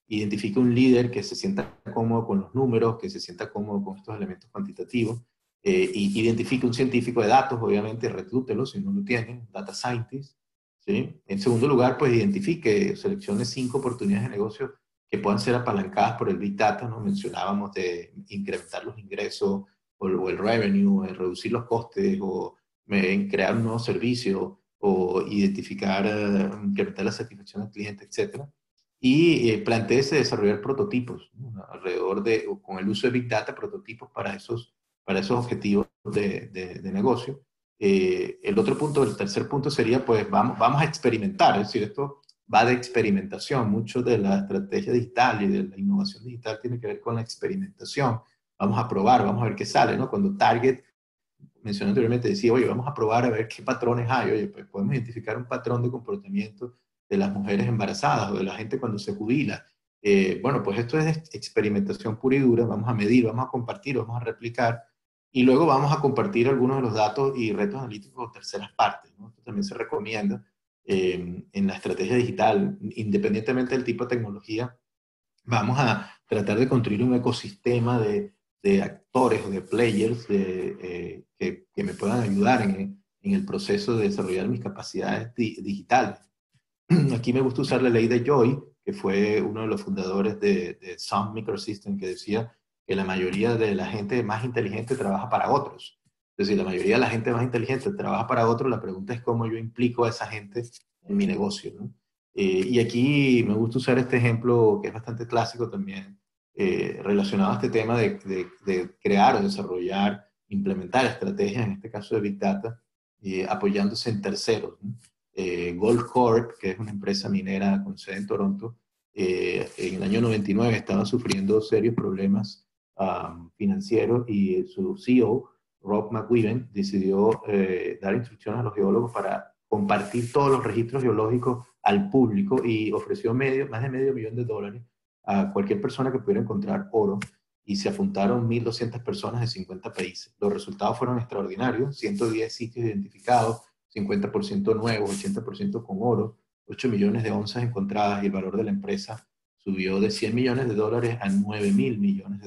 Identifique un líder que se sienta cómodo con los números, que se sienta cómodo con estos elementos cuantitativos, y identifique un científico de datos, obviamente, reclútelo si no lo tiene, data scientist, ¿sí? En segundo lugar, pues identifique, seleccione 5 oportunidades de negocio que puedan ser apalancadas por el Big Data, ¿no? Mencionábamos de incrementar los ingresos o el revenue, reducir los costes o en crear un nuevo servicio o identificar, incrementar la satisfacción del cliente, etcétera. Y planteese desarrollar prototipos, ¿no? Con el uso de Big Data, prototipos para esos objetivos de negocio. El otro punto, el tercer punto sería, pues vamos a experimentar, es decir, esto va de experimentación. Mucho de la estrategia digital y de la innovación digital tiene que ver con la experimentación. Vamos a probar, vamos a ver qué sale, ¿no? Cuando Target, mencioné anteriormente, decía, oye, vamos a probar a ver qué patrones hay. Oye, pues podemos identificar un patrón de comportamiento de las mujeres embarazadas o de la gente cuando se jubila. Bueno, pues esto es experimentación pura y dura. Vamos a medir, vamos a compartir, vamos a replicar y luego vamos a compartir algunos de los datos y retos analíticos con terceras partes, ¿no? Esto también se recomienda en la estrategia digital, independientemente del tipo de tecnología. Vamos a tratar de construir un ecosistema de actores o de players que me puedan ayudar en el proceso de desarrollar mis capacidades digitales. Aquí me gusta usar la ley de Joy, que fue uno de los fundadores de Sun Microsystems, que decía que la mayoría de la gente más inteligente trabaja para otros. Es decir, la mayoría de la gente más inteligente trabaja para otros. La pregunta es cómo yo implico a esa gente en mi negocio, ¿no? Y aquí me gusta usar este ejemplo que es bastante clásico también, relacionado a este tema de crear o desarrollar implementar estrategias, en este caso de Big Data, apoyándose en terceros, ¿no? Goldcorp, que es una empresa minera con sede en Toronto, en el año 99 estaba sufriendo serios problemas financieros y su CEO, Rob McGuigan, decidió dar instrucciones a los geólogos para compartir todos los registros geológicos al público y ofreció más de $500,000 a cualquier persona que pudiera encontrar oro y se apuntaron 1.200 personas de 50 países. Los resultados fueron extraordinarios, 110 sitios identificados, 50% nuevos, 80% con oro, 8 millones de onzas encontradas y el valor de la empresa subió de $100 millones a $9.000 millones.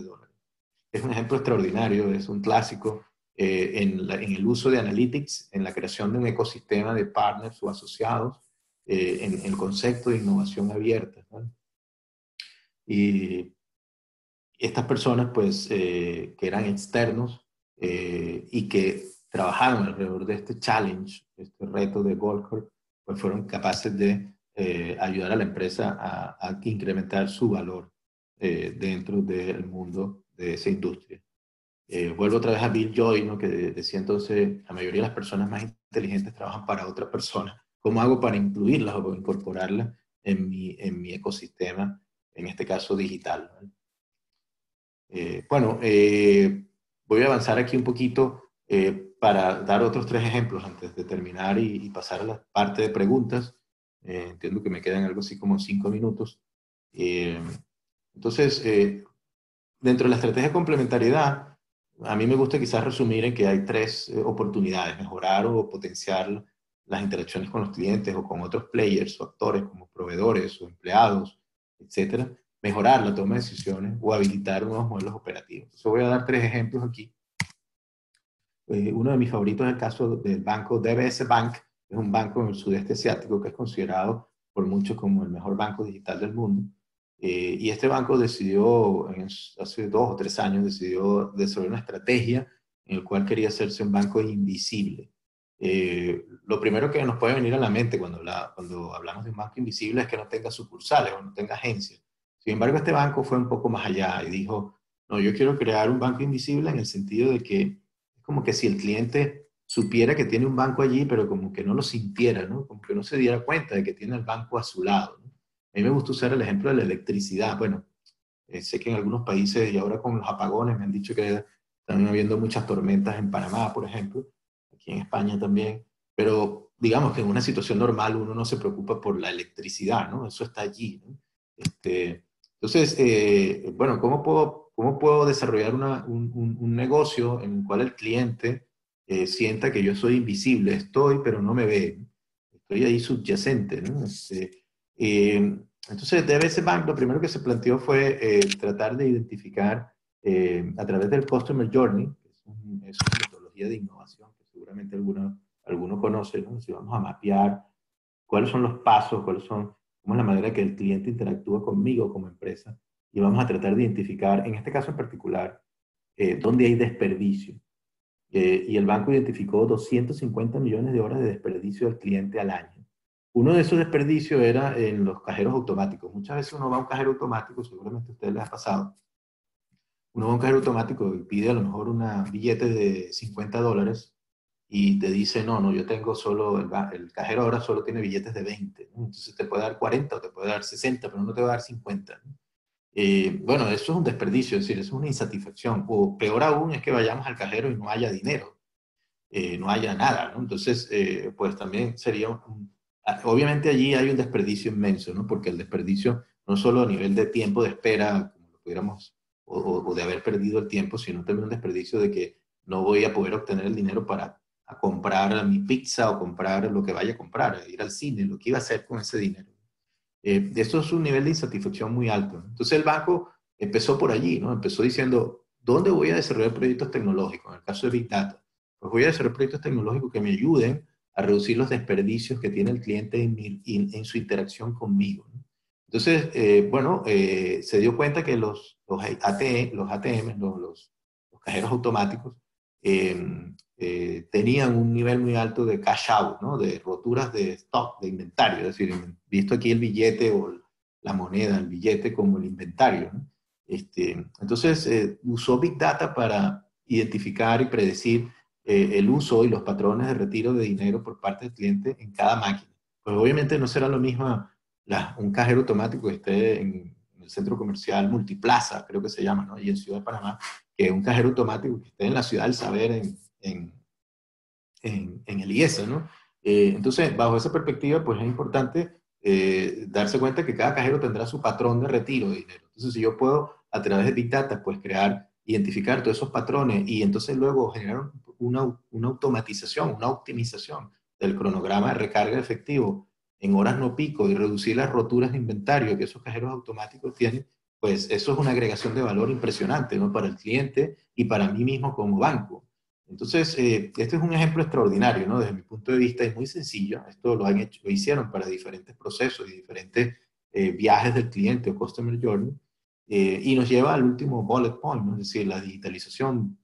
Es un ejemplo extraordinario, es un clásico en el uso de analytics, en la creación de un ecosistema de partners o asociados, en el concepto de innovación abierta, ¿no? Y estas personas, pues, que eran externos y que trabajaron alrededor de este challenge, este reto de Goldcorp, pues fueron capaces de ayudar a la empresa a incrementar su valor dentro del mundo de esa industria. Vuelvo otra vez a Bill Joy, ¿no? Que decía entonces, la mayoría de las personas más inteligentes trabajan para otra persona. ¿Cómo hago para incluirlas o incorporarlas en mi ecosistema, en este caso digital, ¿no? Bueno, voy a avanzar aquí un poquito para dar otros 3 ejemplos antes de terminar y pasar a la parte de preguntas. Entiendo que me quedan algo así como 5 minutos. Eh, entonces, dentro de la estrategia de complementariedad, a mí me gusta quizás resumir en que hay 3 oportunidades: mejorar o potenciar las interacciones con los clientes o con otros players o actores como proveedores o empleados, etcétera; mejorar la toma de decisiones o habilitar nuevos modelos operativos. Entonces voy a dar 3 ejemplos aquí. Uno de mis favoritos es el caso del banco DBS Bank, que es un banco en el sudeste asiático que es considerado por muchos como el mejor banco digital del mundo. Y este banco decidió, hace 2 o 3 años, decidió desarrollar una estrategia en la cual quería hacerse un banco invisible. Lo primero que nos puede venir a la mente cuando hablamos de un banco invisible es que no tenga sucursales o no tenga agencias. Sin embargo, este banco fue un poco más allá y dijo, no, yo quiero crear un banco invisible en el sentido de que es como que si el cliente supiera que tiene un banco allí, pero como que no lo sintiera, ¿no? Como que no se diera cuenta de que tiene el banco a su lado, ¿no? A mí me gusta usar el ejemplo de la electricidad. Bueno, sé que en algunos países y ahora con los apagones me han dicho que están habiendo muchas tormentas en Panamá, por ejemplo, aquí en España también, pero digamos que en una situación normal uno no se preocupa por la electricidad, ¿no? Eso está allí, ¿no? Entonces, bueno, ¿cómo puedo desarrollar un negocio en el cual el cliente sienta que yo soy invisible? Estoy, pero no me ve, ¿no? Estoy ahí subyacente, ¿no? Entonces, DBS Bank lo primero que se planteó fue tratar de identificar a través del Customer Journey, que es una metodología de innovación que seguramente alguno conoce, ¿no? Si vamos a mapear cuáles son los pasos, cómo es la manera que el cliente interactúa conmigo como empresa, y vamos a tratar de identificar, en este caso en particular, dónde hay desperdicio. Y el banco identificó 250 millones de horas de desperdicio del cliente al año. Uno de esos desperdicios era en los cajeros automáticos. Muchas veces uno va a un cajero automático, seguramente a ustedes les ha pasado. Uno va a un cajero automático y pide a lo mejor un billete de $50 y te dice, no, yo tengo solo, el cajero ahora solo tiene billetes de 20, ¿no? Entonces te puede dar 40 o te puede dar 60, pero no te va a dar 50, ¿no? Bueno, eso es un desperdicio, es decir, eso es una insatisfacción. O peor aún es que vayamos al cajero y no haya dinero, no haya nada, ¿no? Entonces, pues también sería obviamente allí hay un desperdicio inmenso, ¿no? Porque el desperdicio no solo a nivel de tiempo de espera, como lo pudiéramos, o de haber perdido el tiempo, sino también un desperdicio de que no voy a poder obtener el dinero para comprar mi pizza o comprar lo que vaya a comprar, ir al cine, lo que iba a hacer con ese dinero. Esto es un nivel de insatisfacción muy alto, ¿no? Entonces el banco empezó por allí, ¿no? Empezó diciendo, ¿dónde voy a desarrollar proyectos tecnológicos? En el caso de Big Data, pues voy a desarrollar proyectos tecnológicos que me ayuden a reducir los desperdicios que tiene el cliente en su interacción conmigo, ¿no? Entonces, bueno, se dio cuenta que los ATM, los cajeros automáticos, tenían un nivel muy alto de cash out, ¿no? De roturas de stock, de inventario. Es decir, visto aquí el billete o la moneda, el billete como el inventario, ¿no? Entonces, usó Big Data para identificar y predecir el uso y los patrones de retiro de dinero por parte del cliente en cada máquina. Pues obviamente no será lo mismo un cajero automático que esté en el centro comercial Multiplaza, creo que se llama, ¿no? Y en Ciudad de Panamá, que un cajero automático que esté en la Ciudad del Saber en el IESA, ¿no? Entonces, bajo esa perspectiva, pues es importante darse cuenta que cada cajero tendrá su patrón de retiro de dinero. Entonces, si yo puedo, a través de Big Data, pues identificar todos esos patrones y entonces luego generar una automatización, una optimización del cronograma de recarga de efectivo en horas no pico y reducir las roturas de inventario que esos cajeros automáticos tienen, pues eso es una agregación de valor impresionante, ¿no? Para el cliente y para mí mismo como banco. Entonces, este es un ejemplo extraordinario, ¿no? Desde mi punto de vista es muy sencillo. Esto lo hicieron para diferentes procesos y diferentes viajes del cliente o customer journey. Y nos lleva al último bullet point, ¿no? Es decir, la digitalización,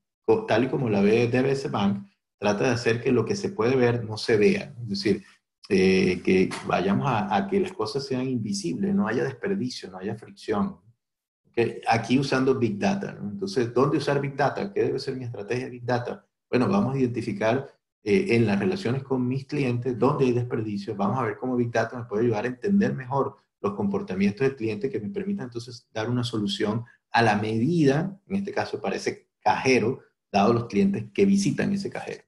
tal y como la ve DBS Bank, trata de hacer que lo que se puede ver no se vea, ¿no? Es decir, que vayamos a que las cosas sean invisibles, no haya desperdicio, no haya fricción. ¿Okay? Aquí usando Big Data, ¿no? Entonces, ¿dónde usar Big Data? ¿Qué debe ser mi estrategia de Big Data? Bueno, vamos a identificar en las relaciones con mis clientes dónde hay desperdicio. Vamos a ver cómo Big Data me puede ayudar a entender mejor los comportamientos del cliente que me permitan entonces dar una solución a la medida, en este caso para ese cajero, dado los clientes que visitan ese cajero.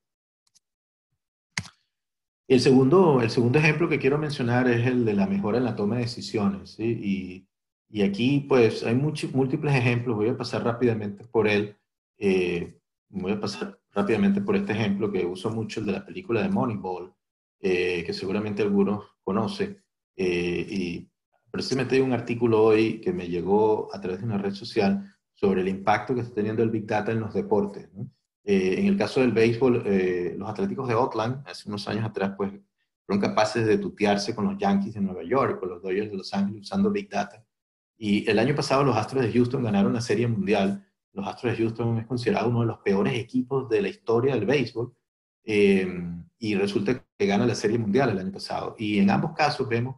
El segundo ejemplo que quiero mencionar es el de la mejora en la toma de decisiones, ¿sí? Y aquí pues hay múltiples ejemplos, voy a pasar rápidamente por él. Voy a pasar rápidamente por este ejemplo que uso mucho, el de la película de Moneyball, que seguramente algunos conocen. Y precisamente hay un artículo hoy que me llegó a través de una red social sobre el impacto que está teniendo el Big Data en los deportes, ¿no? En el caso del béisbol, los Atléticos de Oakland, hace unos años atrás, pues fueron capaces de tutearse con los Yankees de Nueva York, con los Dodgers de Los Ángeles usando Big Data. Y el año pasado los Astros de Houston ganaron la Serie Mundial. Los Astros de Houston es considerado uno de los peores equipos de la historia del béisbol. Y resulta que gana la Serie Mundial el año pasado. Y en ambos casos vemos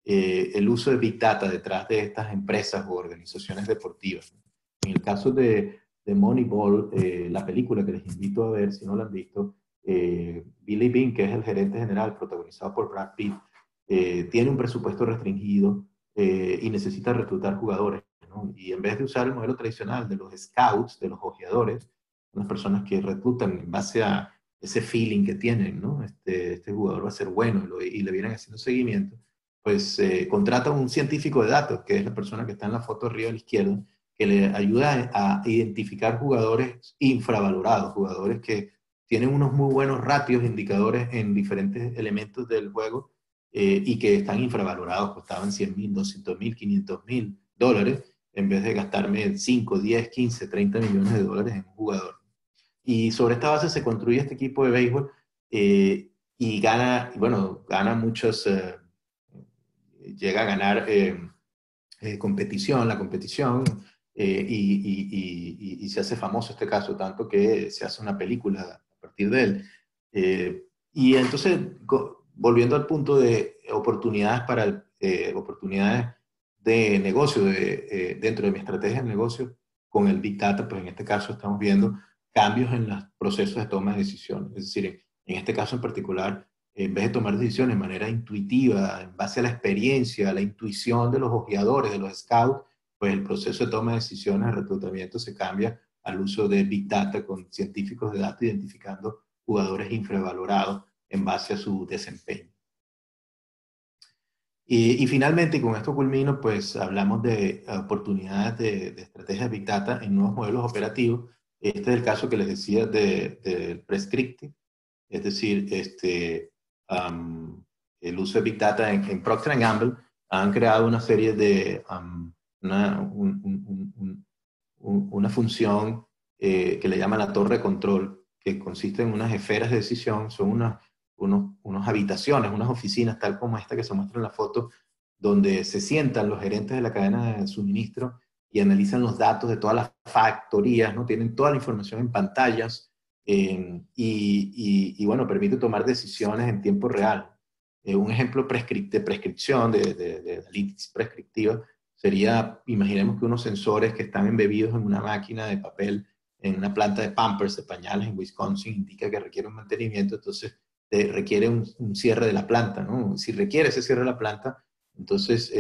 el uso de Big Data detrás de estas empresas o organizaciones deportivas. En el caso de Moneyball, la película que les invito a ver si no la han visto, Billy Beane, que es el gerente general protagonizado por Brad Pitt, tiene un presupuesto restringido y necesita reclutar jugadores, ¿no? Y en vez de usar el modelo tradicional de los scouts, de los ojeadores, unas personas que reclutan en base a ese feeling que tienen, ¿no? Este jugador va a ser bueno y le vienen haciendo seguimiento, pues contrata un científico de datos, que es la persona que está en la foto arriba a la izquierda, que le ayuda a identificar jugadores infravalorados, jugadores que tienen unos muy buenos ratios, indicadores en diferentes elementos del juego y que están infravalorados, costaban 100,000, 200,000, 500,000 dólares, en vez de gastarme 5, 10, 15, 30 millones de dólares en un jugador. Y sobre esta base se construye este equipo de béisbol y gana muchos, llega a ganar la competición, y se hace famoso este caso, tanto que se hace una película a partir de él. Y entonces, volviendo al punto de oportunidades de negocio dentro de mi estrategia de negocio, con el Big Data, pues en este caso estamos viendo cambios en los procesos de toma de decisiones. Es decir, en este caso en particular, en vez de tomar decisiones de manera intuitiva, en base a la experiencia, a la intuición de los ojeadores, de los scouts, pues el proceso de toma de decisiones, de reclutamiento se cambia al uso de Big Data con científicos de datos identificando jugadores infravalorados en base a su desempeño. Y finalmente, y con esto culmino, pues hablamos de oportunidades de estrategias de Big Data en nuevos modelos operativos. Este es el caso que les decía del Prescriptive, es decir, el uso de Big Data en Procter & Gamble. Han creado una serie de, una función que le llaman la torre de control, que consiste en unas esferas de decisión, son unas habitaciones, unas oficinas, tal como esta que se muestra en la foto, donde se sientan los gerentes de la cadena de suministro y analizan los datos de todas las factorías, ¿no? Tienen toda la información en pantallas, y bueno, permite tomar decisiones en tiempo real. Un ejemplo de prescripción, de analítica prescriptiva, sería, imaginemos que unos sensores que están embebidos en una máquina de papel en una planta de Pampers, de pañales en Wisconsin, indica que requiere un mantenimiento, entonces requiere un cierre de la planta, ¿no? Si requiere ese cierre de la planta, entonces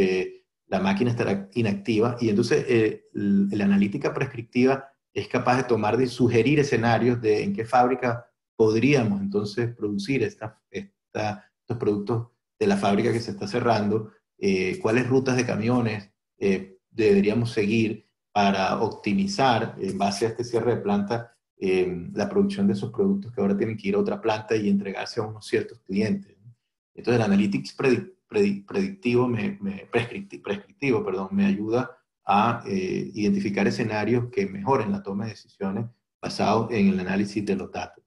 la máquina estará inactiva y entonces la analítica prescriptiva es capaz de tomar, de sugerir escenarios de en qué fábrica podríamos entonces producir estos productos de la fábrica que se está cerrando, cuáles rutas de camiones deberíamos seguir para optimizar en base a este cierre de planta la producción de esos productos que ahora tienen que ir a otra planta y entregarse a unos ciertos clientes, ¿no? Entonces el analytics prescriptivo, perdón, me ayuda a identificar escenarios que mejoren la toma de decisiones basados en el análisis de los datos.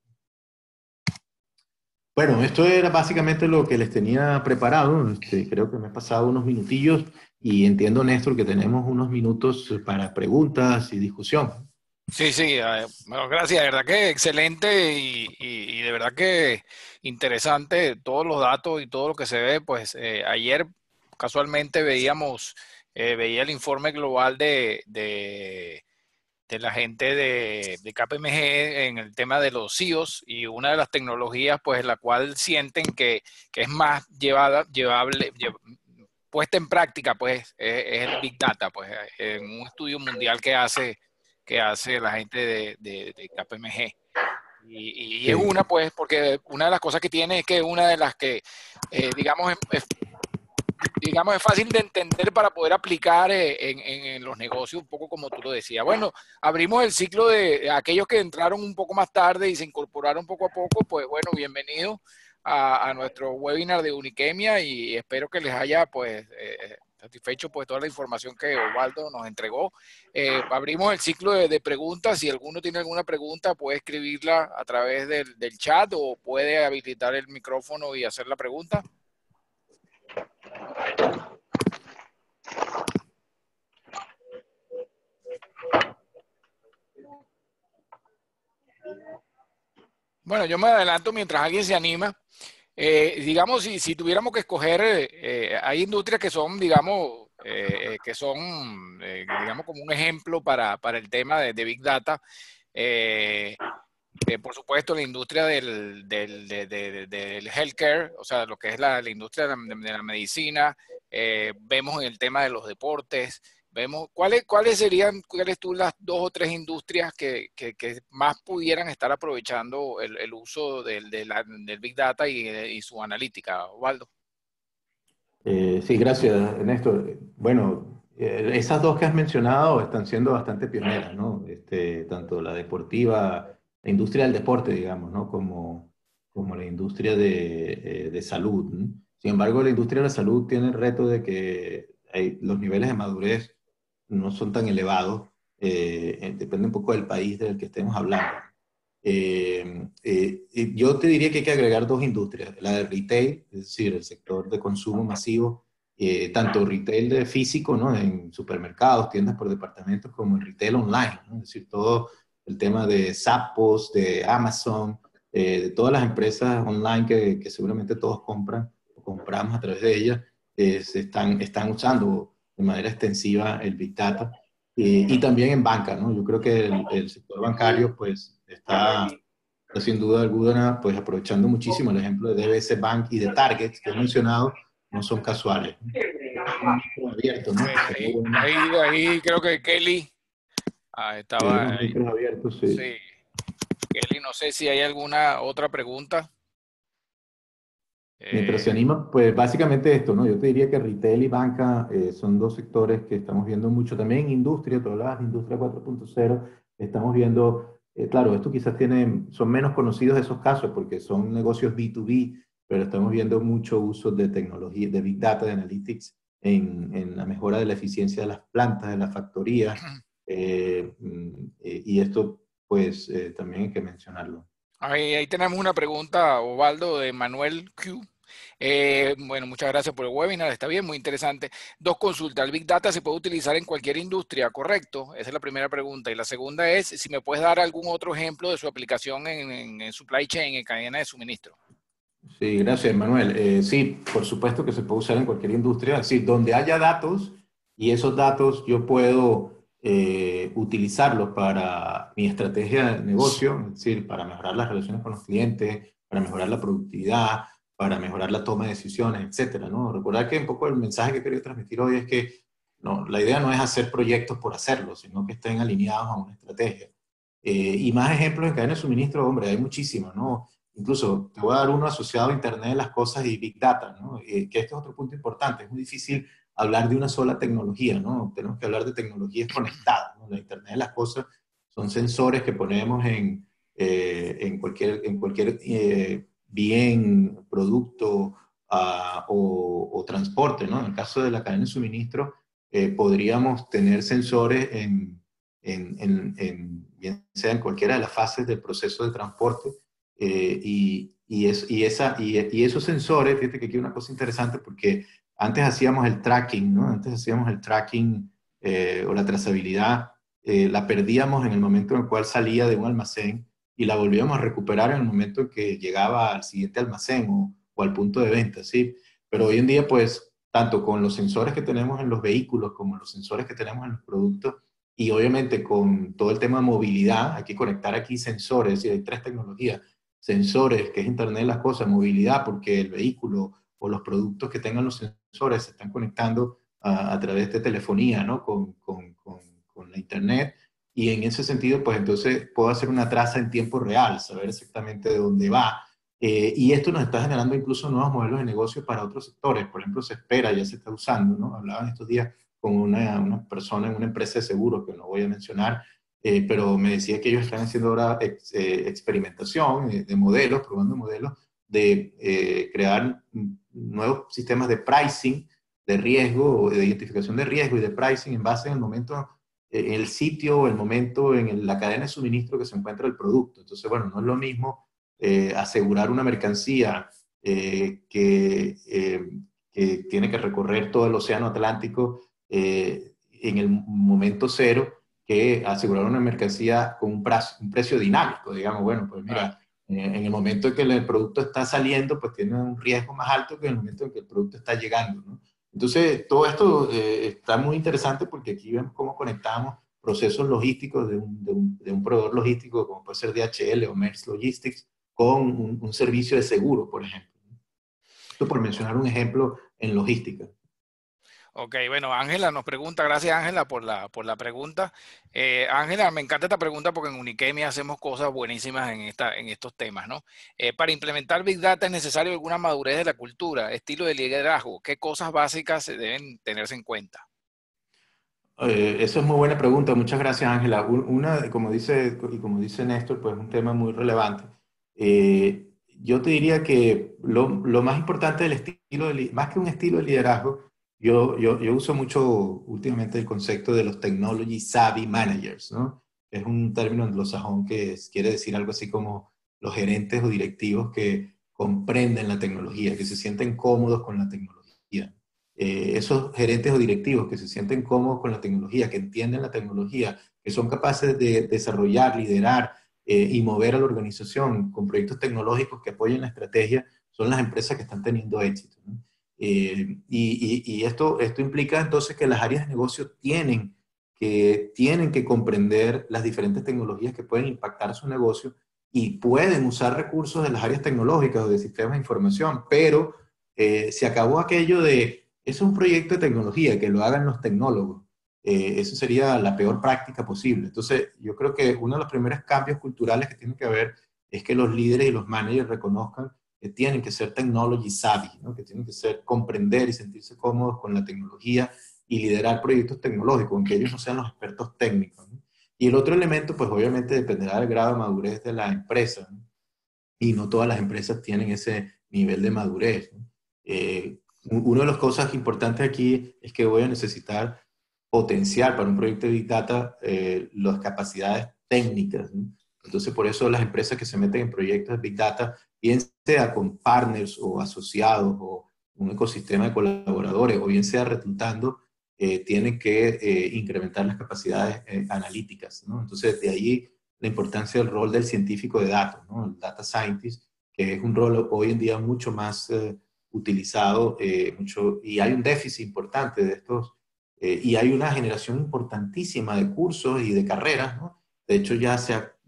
Bueno, esto era básicamente lo que les tenía preparado. Creo que me he pasado unos minutillos y entiendo, Néstor, que tenemos unos minutos para preguntas y discusión. Sí, sí, bueno, gracias, de verdad que excelente y de verdad que interesante todos los datos y todo lo que se ve. Pues ayer casualmente veía el informe global de la gente de KPMG en el tema de los CIOs y una de las tecnologías pues la cual sienten que es más puesta en práctica pues es el Big Data, pues en un estudio mundial que hace la gente de KPMG. Y es una, pues, porque una de las cosas que tiene es que una de las que, digamos, es fácil de entender para poder aplicar en los negocios, un poco como tú lo decías. Bueno, abrimos el ciclo de aquellos que entraron un poco más tarde y se incorporaron poco a poco, pues bueno, bienvenidos a nuestro webinar de Uniquemia y espero que les haya, pues, satisfecho pues toda la información que Osvaldo nos entregó. Abrimos el ciclo de preguntas. Si alguno tiene alguna pregunta, puede escribirla a través del chat o puede habilitar el micrófono y hacer la pregunta. Bueno, yo me adelanto mientras alguien se anima. Digamos, si tuviéramos que escoger, hay industrias que son, digamos, digamos, como un ejemplo para el tema de Big Data. Por supuesto, la industria del healthcare, o sea, lo que es la industria de la medicina. Vemos en el tema de los deportes. Vemos cuáles serían, cuáles tú las 2 o 3 industrias que más pudieran estar aprovechando el uso del Big Data y su analítica, Osvaldo. Sí, gracias, Néstor. Bueno, esas dos que has mencionado están siendo bastante pioneras, ¿no? Tanto la deportiva, la industria del deporte, digamos, ¿no? Como la industria de salud, ¿no? Sin embargo, la industria de la salud tiene el reto de que los niveles de madurez no son tan elevados. Depende un poco del país del que estemos hablando. Yo te diría que hay que agregar dos industrias, la de retail, es decir, el sector de consumo masivo, tanto retail de físico, ¿no? En supermercados, tiendas por departamentos, como el retail online, ¿no? Es decir, todo el tema de Zappos, de Amazon, de todas las empresas online que seguramente todos compran o compramos a través de ellas, están usando de manera extensiva el Big Data. Y también en banca, ¿no? Yo creo que el sector bancario, pues, está sin duda alguna, pues, aprovechando muchísimo el ejemplo de DBS Bank y de Target, que he mencionado, no son casuales, ¿no? Abierto, ¿no? Ahí creo que Kelly estaba Unos ahí. micros abiertos, sí. Sí. Kelly, no sé si hay alguna otra pregunta. Mientras se anima, pues básicamente esto, ¿no? Yo te diría que retail y banca son dos sectores que estamos viendo mucho. También industria, tú hablabas de industria 4.0, estamos viendo, claro, esto quizás son menos conocidos esos casos porque son negocios B2B, pero estamos viendo mucho uso de tecnología, de Big Data, de Analytics, en la mejora de la eficiencia de las plantas, de las factorías, y esto, pues, también hay que mencionarlo. Ahí tenemos una pregunta, Osvaldo, de Manuel Q. Bueno, muchas gracias por el webinar, está bien, muy interesante. 2 consultas, ¿el Big Data se puede utilizar en cualquier industria, correcto? Esa es la primera pregunta. Y la segunda es, si me puedes dar algún otro ejemplo de su aplicación en supply chain, en cadena de suministro. Sí, gracias, Manuel. Sí, por supuesto que se puede usar en cualquier industria, es decir, donde haya datos y esos datos yo puedo utilizarlos para mi estrategia de negocio, es decir, para mejorar las relaciones con los clientes, para mejorar la productividad, para mejorar la toma de decisiones, etcétera, ¿no? Recordar que un poco el mensaje que quería transmitir hoy es que no, la idea no es hacer proyectos por hacerlos, sino que estén alineados a una estrategia. Y más ejemplos en cadena de suministro, hombre, hay muchísimos, ¿no? Incluso te voy a dar uno asociado a Internet de las Cosas y Big Data, ¿no? Que este es otro punto importante. Es muy difícil hablar de una sola tecnología, ¿no? Tenemos que hablar de tecnologías conectadas, ¿no? La Internet de las Cosas son sensores que ponemos en cualquier bien, producto o transporte, ¿no? En el caso de la cadena de suministro, podríamos tener sensores bien sea en cualquiera de las fases del proceso de transporte, y esos sensores, fíjate que aquí hay una cosa interesante porque antes hacíamos el tracking, ¿no? Antes hacíamos el tracking o la trazabilidad, la perdíamos en el momento en el cual salía de un almacén y la volvíamos a recuperar en el momento en que llegaba al siguiente almacén o al punto de venta, ¿sí? Pero hoy en día, pues, tanto con los sensores que tenemos en los vehículos como los sensores que tenemos en los productos, y obviamente con todo el tema de movilidad, hay que conectar aquí sensores, es decir, hay tres tecnologías: sensores, que es Internet de las Cosas; movilidad, porque el vehículo o los productos que tengan los sensores se están conectando a través de telefonía, ¿no? Con la Internet. Y en ese sentido, pues entonces puedo hacer una traza en tiempo real, saber exactamente de dónde va. Y esto nos está generando incluso nuevos modelos de negocio para otros sectores. Por ejemplo, se espera, ya se está usando, ¿no? Hablaba en estos días con una persona en una empresa de seguros que no voy a mencionar, pero me decía que ellos están haciendo ahora experimentación de modelos, probando modelos de crear nuevos sistemas de pricing, de riesgo, de identificación de riesgo y de pricing en base en el momento, en el sitio o el momento en la cadena de suministro que se encuentra el producto. Entonces, bueno, no es lo mismo asegurar una mercancía que tiene que recorrer todo el océano Atlántico en el momento cero, que asegurar una mercancía con un precio dinámico, digamos. Bueno, pues Claro. mira, en el momento en que el producto está saliendo, pues tiene un riesgo más alto que en el momento en que el producto está llegando, ¿no? Entonces, todo esto está muy interesante porque aquí vemos cómo conectamos procesos logísticos de un proveedor logístico, como puede ser DHL o Maersk Logistics, con un servicio de seguro, por ejemplo. Esto por mencionar un ejemplo en logística. Ok, bueno, Ángela nos pregunta, gracias Ángela por la pregunta. Ángela, me encanta esta pregunta porque en Uniquemi hacemos cosas buenísimas en estos temas, ¿no? Para implementar Big Data es necesario alguna madurez de la cultura, estilo de liderazgo. ¿Qué cosas básicas se deben tenerse en cuenta? Eso es muy buena pregunta. Muchas gracias, Ángela. Una, como dice Néstor, pues es un tema muy relevante. Yo te diría que lo más importante del más que un estilo de liderazgo, yo uso mucho últimamente el concepto de los Technology Savvy Managers, ¿no? Es un término anglosajón quiere decir algo así como los gerentes o directivos que comprenden la tecnología, que se sienten cómodos con la tecnología. Esos gerentes o directivos que se sienten cómodos con la tecnología, que entienden la tecnología, que son capaces de desarrollar, liderar y mover a la organización con proyectos tecnológicos que apoyen la estrategia, son las empresas que están teniendo éxito, ¿no? Y esto implica entonces que las áreas de negocio tienen que comprender las diferentes tecnologías que pueden impactar su negocio y pueden usar recursos de las áreas tecnológicas o de sistemas de información, pero se acabó aquello de es un proyecto de tecnología, que lo hagan los tecnólogos. Eso sería la peor práctica posible. Entonces, yo creo que uno de los primeros cambios culturales que tiene que haber es que los líderes y los managers reconozcan que tienen que ser technology savvy, ¿no? Que tienen que comprender y sentirse cómodos con la tecnología y liderar proyectos tecnológicos, aunque ellos no sean los expertos técnicos, ¿no? Y el otro elemento, pues obviamente dependerá del grado de madurez de la empresa, ¿no? Y no todas las empresas tienen ese nivel de madurez, ¿no? Una de las cosas importantes aquí es que voy a necesitar potenciar para un proyecto de Big Data las capacidades técnicas, ¿no? Entonces, por eso las empresas que se meten en proyectos de Big Data, bien sea con partners o asociados o un ecosistema de colaboradores, o bien sea reclutando, tienen que incrementar las capacidades analíticas, ¿no? Entonces, de ahí la importancia del rol del científico de datos, ¿no? El data scientist, que es un rol hoy en día mucho más utilizado, y hay un déficit importante de estos y hay una generación importantísima de cursos y de carreras, ¿no? De hecho, ya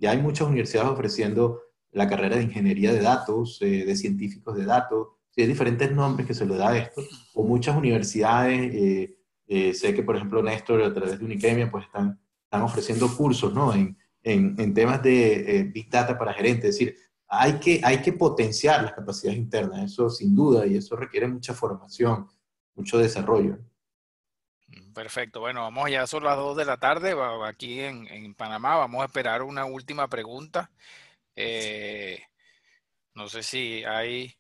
hay muchas universidades ofreciendo la carrera de ingeniería de datos, de científicos de datos, sí, hay diferentes nombres que se le da a esto, o muchas universidades, sé que por ejemplo Néstor a través de Unikemia pues están ofreciendo cursos, ¿no? En temas de Big Data para gerentes, es decir, hay que potenciar las capacidades internas, eso sin duda, y eso requiere mucha formación, mucho desarrollo. Perfecto. Bueno, vamos ya, son las 2 de la tarde aquí en Panamá. Vamos a esperar una última pregunta. No sé si hay...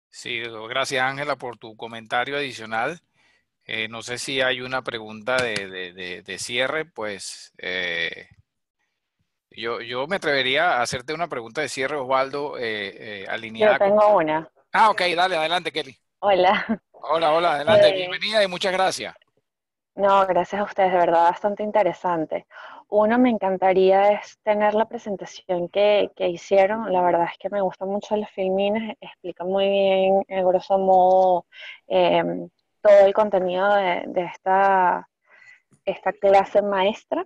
Sí, gracias Ángela por tu comentario adicional. No sé si hay una pregunta de cierre, pues yo me atrevería a hacerte una pregunta de cierre, Osvaldo, Yo alineada con... tengo una. Ah, ok, dale, adelante, Kelly. Hola. Hola, hola, adelante, Eh, bienvenida y muchas gracias. no, gracias a ustedes, de verdad, bastante interesante. Uno, me encantaría es tener la presentación que hicieron. La verdad es que me gustan mucho los filmines, explican muy bien, en grosso modo, eh, todo el contenido de esta clase maestra.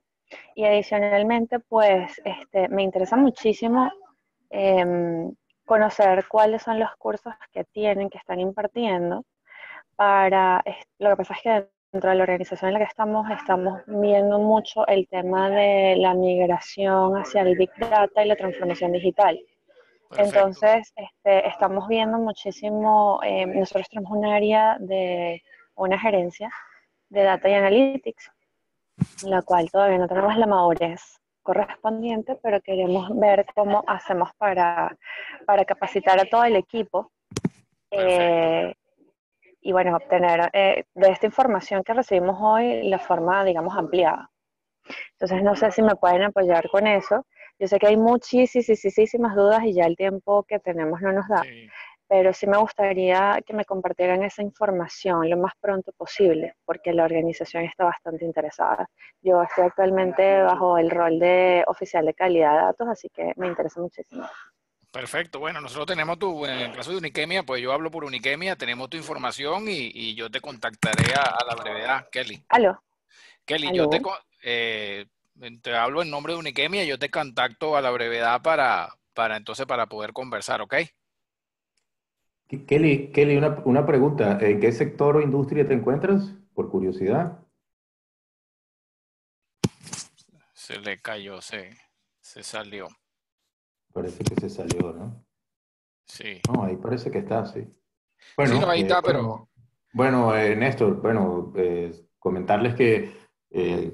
Y adicionalmente, pues, me interesa muchísimo eh, conocer cuáles son los cursos que tienen, que están impartiendo lo que pasa es que dentro de la organización en la que estamos viendo mucho el tema de la migración hacia el Big Data y la transformación digital. Perfecto, Entonces, estamos viendo muchísimo, nosotros tenemos un área de una gerencia de Data y Analytics, la cual todavía no tenemos la madurez correspondiente, pero queremos ver cómo hacemos para capacitar a todo el equipo perfecto. eh, y bueno, obtener de esta información que recibimos hoy la forma, digamos, ampliada. Entonces, no sé si me pueden apoyar con eso. Yo sé que hay muchísimas dudas y ya el tiempo que tenemos no nos da, Sí. pero sí me gustaría que me compartieran esa información lo más pronto posible, porque la organización está bastante interesada. Yo estoy actualmente bajo el rol de oficial de calidad de datos, así que me interesa muchísimo. Perfecto, bueno, nosotros tenemos en el caso de Unikemia, pues yo hablo por Unikemia, tenemos tu información y yo te contactaré a la brevedad, Kelly. Aló, Kelly, aló. te hablo en nombre de Unikemia, yo te contacto a la brevedad para poder conversar, ¿ok? Kelly, una pregunta. ¿En qué sector o industria te encuentras? Por curiosidad. Se le cayó, se salió. Parece que se salió, ¿no? Sí, No, ahí parece que está, sí. sí, no, Bueno, ahí está, pero Néstor, comentarles que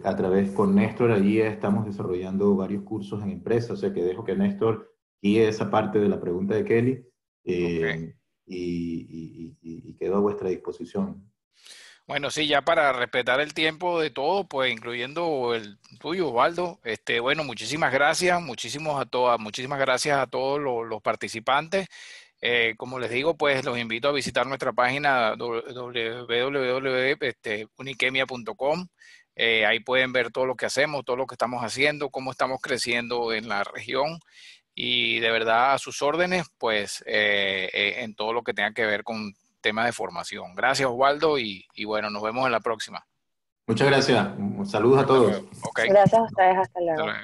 a través con Néstor allí estamos desarrollando varios cursos en empresas, o sea que dejo que Néstor guíe esa parte de la pregunta de Kelly ok. eh, y quedo a vuestra disposición. Bueno, sí, ya para respetar el tiempo de todos, pues incluyendo el tuyo, Osvaldo, bueno, muchísimas gracias a todos los participantes. Como les digo, pues los invito a visitar nuestra página www.unikemia.com. Ahí pueden ver todo lo que hacemos, todo lo que estamos haciendo, cómo estamos creciendo en la región y de verdad a sus órdenes, pues en todo lo que tenga que ver con temas de formación. Gracias, Osvaldo, y bueno, nos vemos en la próxima. Muchas gracias. Saludos a Hasta todos. luego. Ok. Gracias a ustedes, hasta Hasta luego. luego.